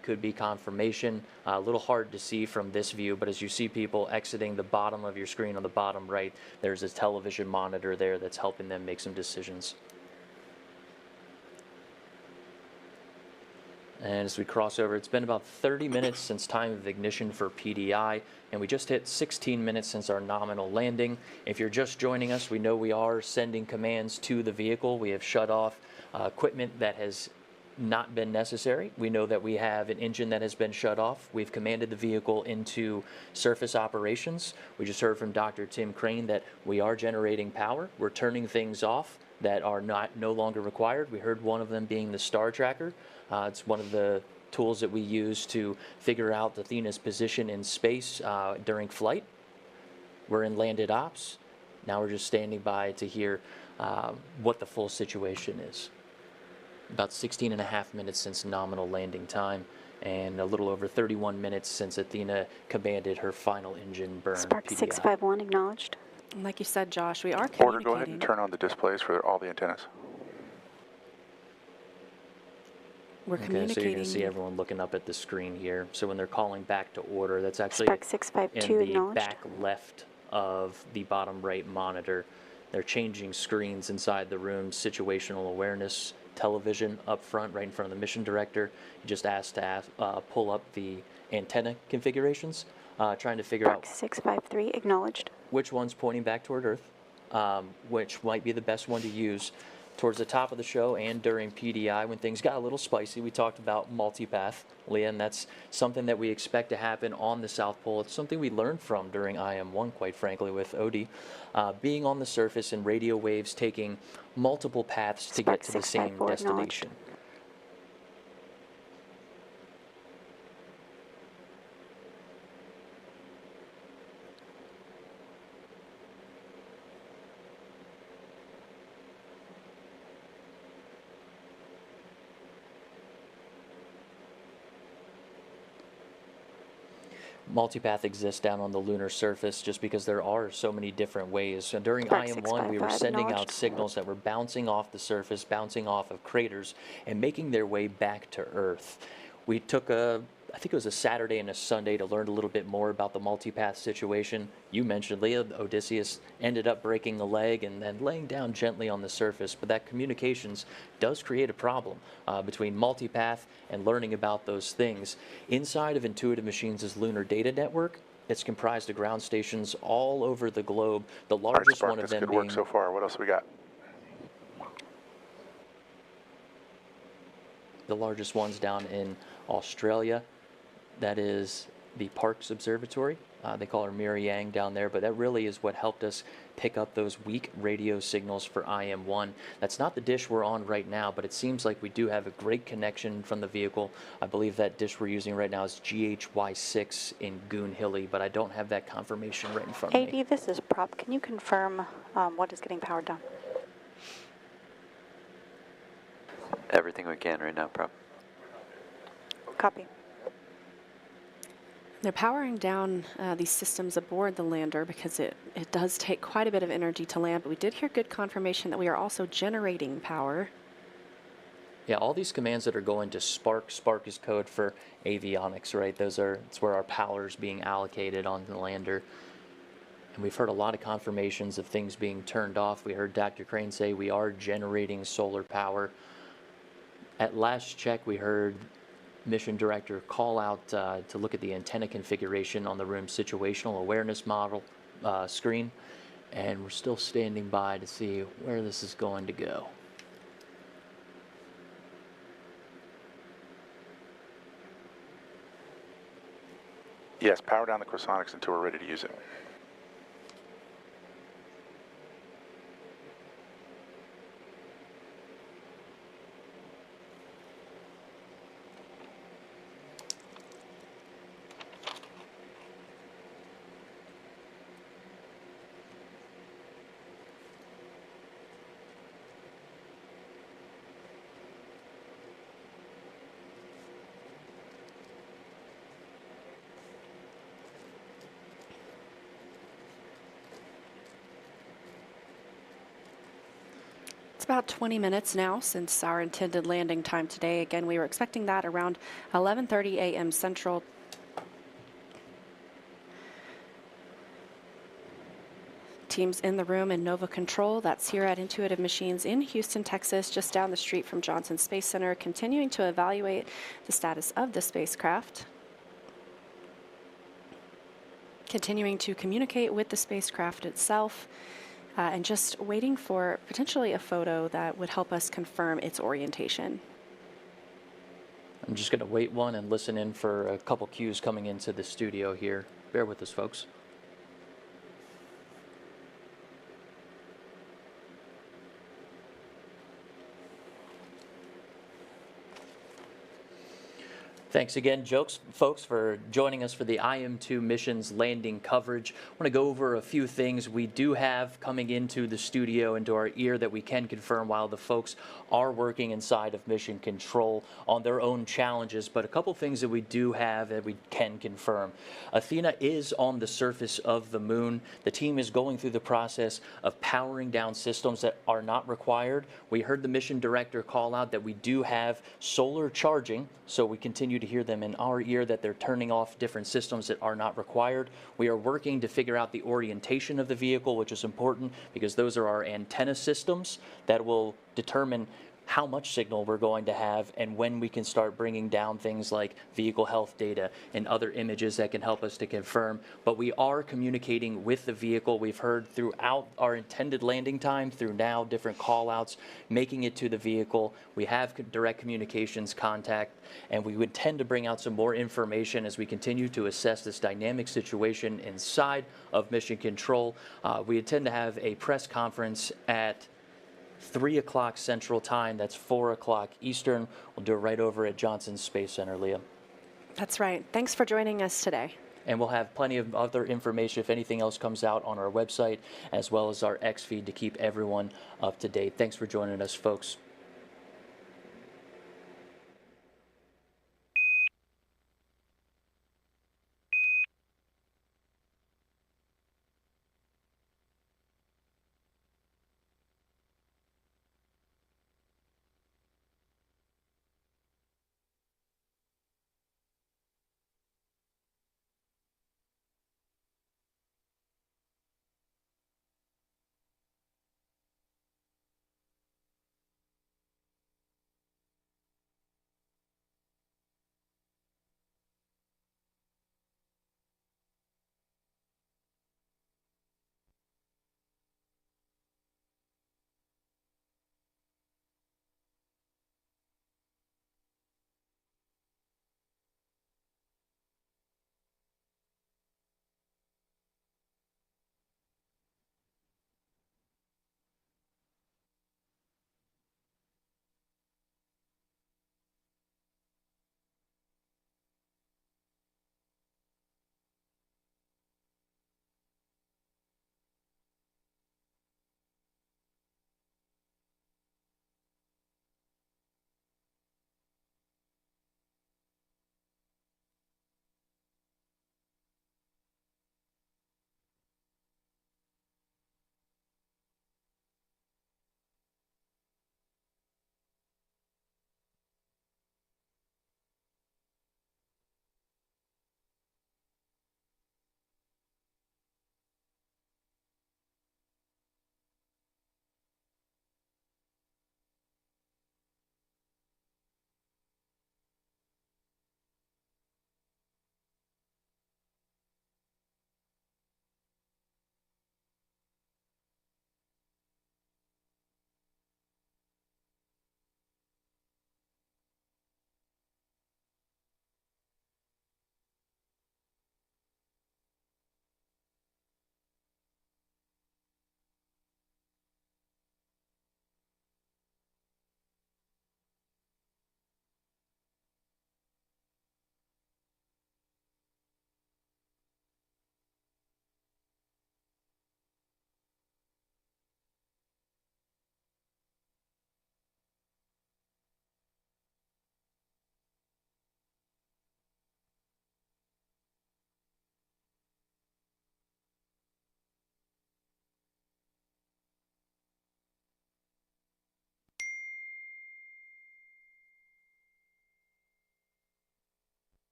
could be confirmation. A little hard to see from this view, but as you see people exiting the bottom of your screen on the bottom right, there's a television monitor there that's helping them make some decisions. And as we cross over, it's been about 30 minutes since time of ignition for PDI, and we just hit 16 minutes since our nominal landing. If you're just joining us, we know we are sending commands to the vehicle. We have shut off equipment that has not been necessary. We know that we have an engine that has been shut off. We've commanded the vehicle into surface operations. We just heard from Dr. Tim Crane that we are generating power. We're turning things off that are no longer required. We heard one of them being the star tracker. It's one of the tools that we use to figure out Athena's position in space during flight. We're in landed ops. Now we're just standing by to hear what the full situation is. About 16 and a half minutes since nominal landing time, and a little over 31 minutes since Athena commanded her final engine burn. Spark PDI. 651 acknowledged. Like you said, Josh, we are communicating. Order, go ahead and turn on the displays for all the antennas. We're Okay, communicating. so you're going to see everyone looking up at the screen here. So when they're calling back to order, that's actually Spark 652 in the acknowledged. back left of the bottom right monitor. They're changing screens inside the room, situational awareness, television up front, right in front of the mission director. He just asked to pull up the antenna configurations, trying to figure Spark out 653 acknowledged. which one's pointing back toward Earth, which might be the best one to use. Towards the top of the show and during PDI, when things got a little spicy, we talked about multipath, Leah, and that's something that we expect to happen on the South Pole. It's something we learned from during IM-1, quite frankly, with Odie. Being on the surface and radio waves taking multiple paths to get to the same destination. Multipath exists down on the lunar surface just because there are so many different ways. So during IM-1, we were sending out signals that were bouncing off the surface, bouncing off of craters, and making their way back to Earth. We took I think it was a Saturday and a Sunday to learn a little bit more about the multipath situation. You mentioned, Leah, Odysseus ended up breaking a leg and then laying down gently on the surface, but that communications does create a problem between multipath and learning about those things. Inside of Intuitive Machines' Lunar Data Network, It's comprised of ground stations all over the globe. The All right, largest Spark, one of this them good being work so far. What else we got? the largest ones down in Australia. That is the Parkes Observatory. They call her Miri Yang down there, but that really is what helped us pick up those weak radio signals for IM-1. That's not the dish we're on right now, but it seems like we do have a great connection from the vehicle. I believe that dish we're using right now is GHY6 in Goonhilly, but I don't have that confirmation right in front of me. AD, this is Prop. Can you confirm what is getting powered down? Everything we can right now, Prop. Copy. They're powering down these systems aboard the lander because it does take quite a bit of energy to land, but we did hear good confirmation that we are also generating power. Yeah, all these commands that are going to Spark. Spark is code for avionics, right? It's where our power is being allocated on the lander. And we've heard a lot of confirmations of things being turned off. We heard Dr. Crane say we are generating solar power. At last check, we heard Mission Director call out to look at the antenna configuration on the room's situational awareness model screen, and we're still standing by to see where this is going to go. Yes, power down the chrosonics until we're ready to use it. It's about 20 minutes now since our intended landing time today. Again, we were expecting that around 11:30 a.m. Central. Teams in the room in Nova Control, that's here at Intuitive Machines in Houston, Texas, just down the street from Johnson Space Center, continuing to evaluate the status of the spacecraft. Continuing to communicate with the spacecraft itself. And just waiting for potentially a photo that would help us confirm its orientation. I'm just going to wait one and listen in for a couple cues coming into the studio here. Bear with us, folks. Thanks again, folks, for joining us for the IM-2 mission's landing coverage. I want to go over a few things we do have coming into the studio, into our ear, that we can confirm while the folks are working inside of Mission Control on their own challenges, but a couple things that we do have that we can confirm. Athena is on the surface of the moon. The team is going through the process of powering down systems that are not required. We heard the mission director call out that we do have solar charging, so we continue to hear them in our ear that they're turning off different systems that are not required. We are working to figure out the orientation of the vehicle, which is important because those are our antenna systems that will determine how much signal we're going to have and when we can start bringing down things like vehicle health data and other images that can help us to confirm. But we are communicating with the vehicle. We've heard throughout our intended landing time, through now different call outs, making it to the vehicle. We have direct communications contact, and we would tend to bring out some more information as we continue to assess this dynamic situation inside of Mission Control. We intend to have a press conference at 3 o'clock Central Time. That's 4 o'clock Eastern. We'll do it right over at Johnson Space Center, Leah. That's right. Thanks for joining us today. And we'll have plenty of other information if anything else comes out on our website, as well as our X feed to keep everyone up to date. Thanks for joining us, folks.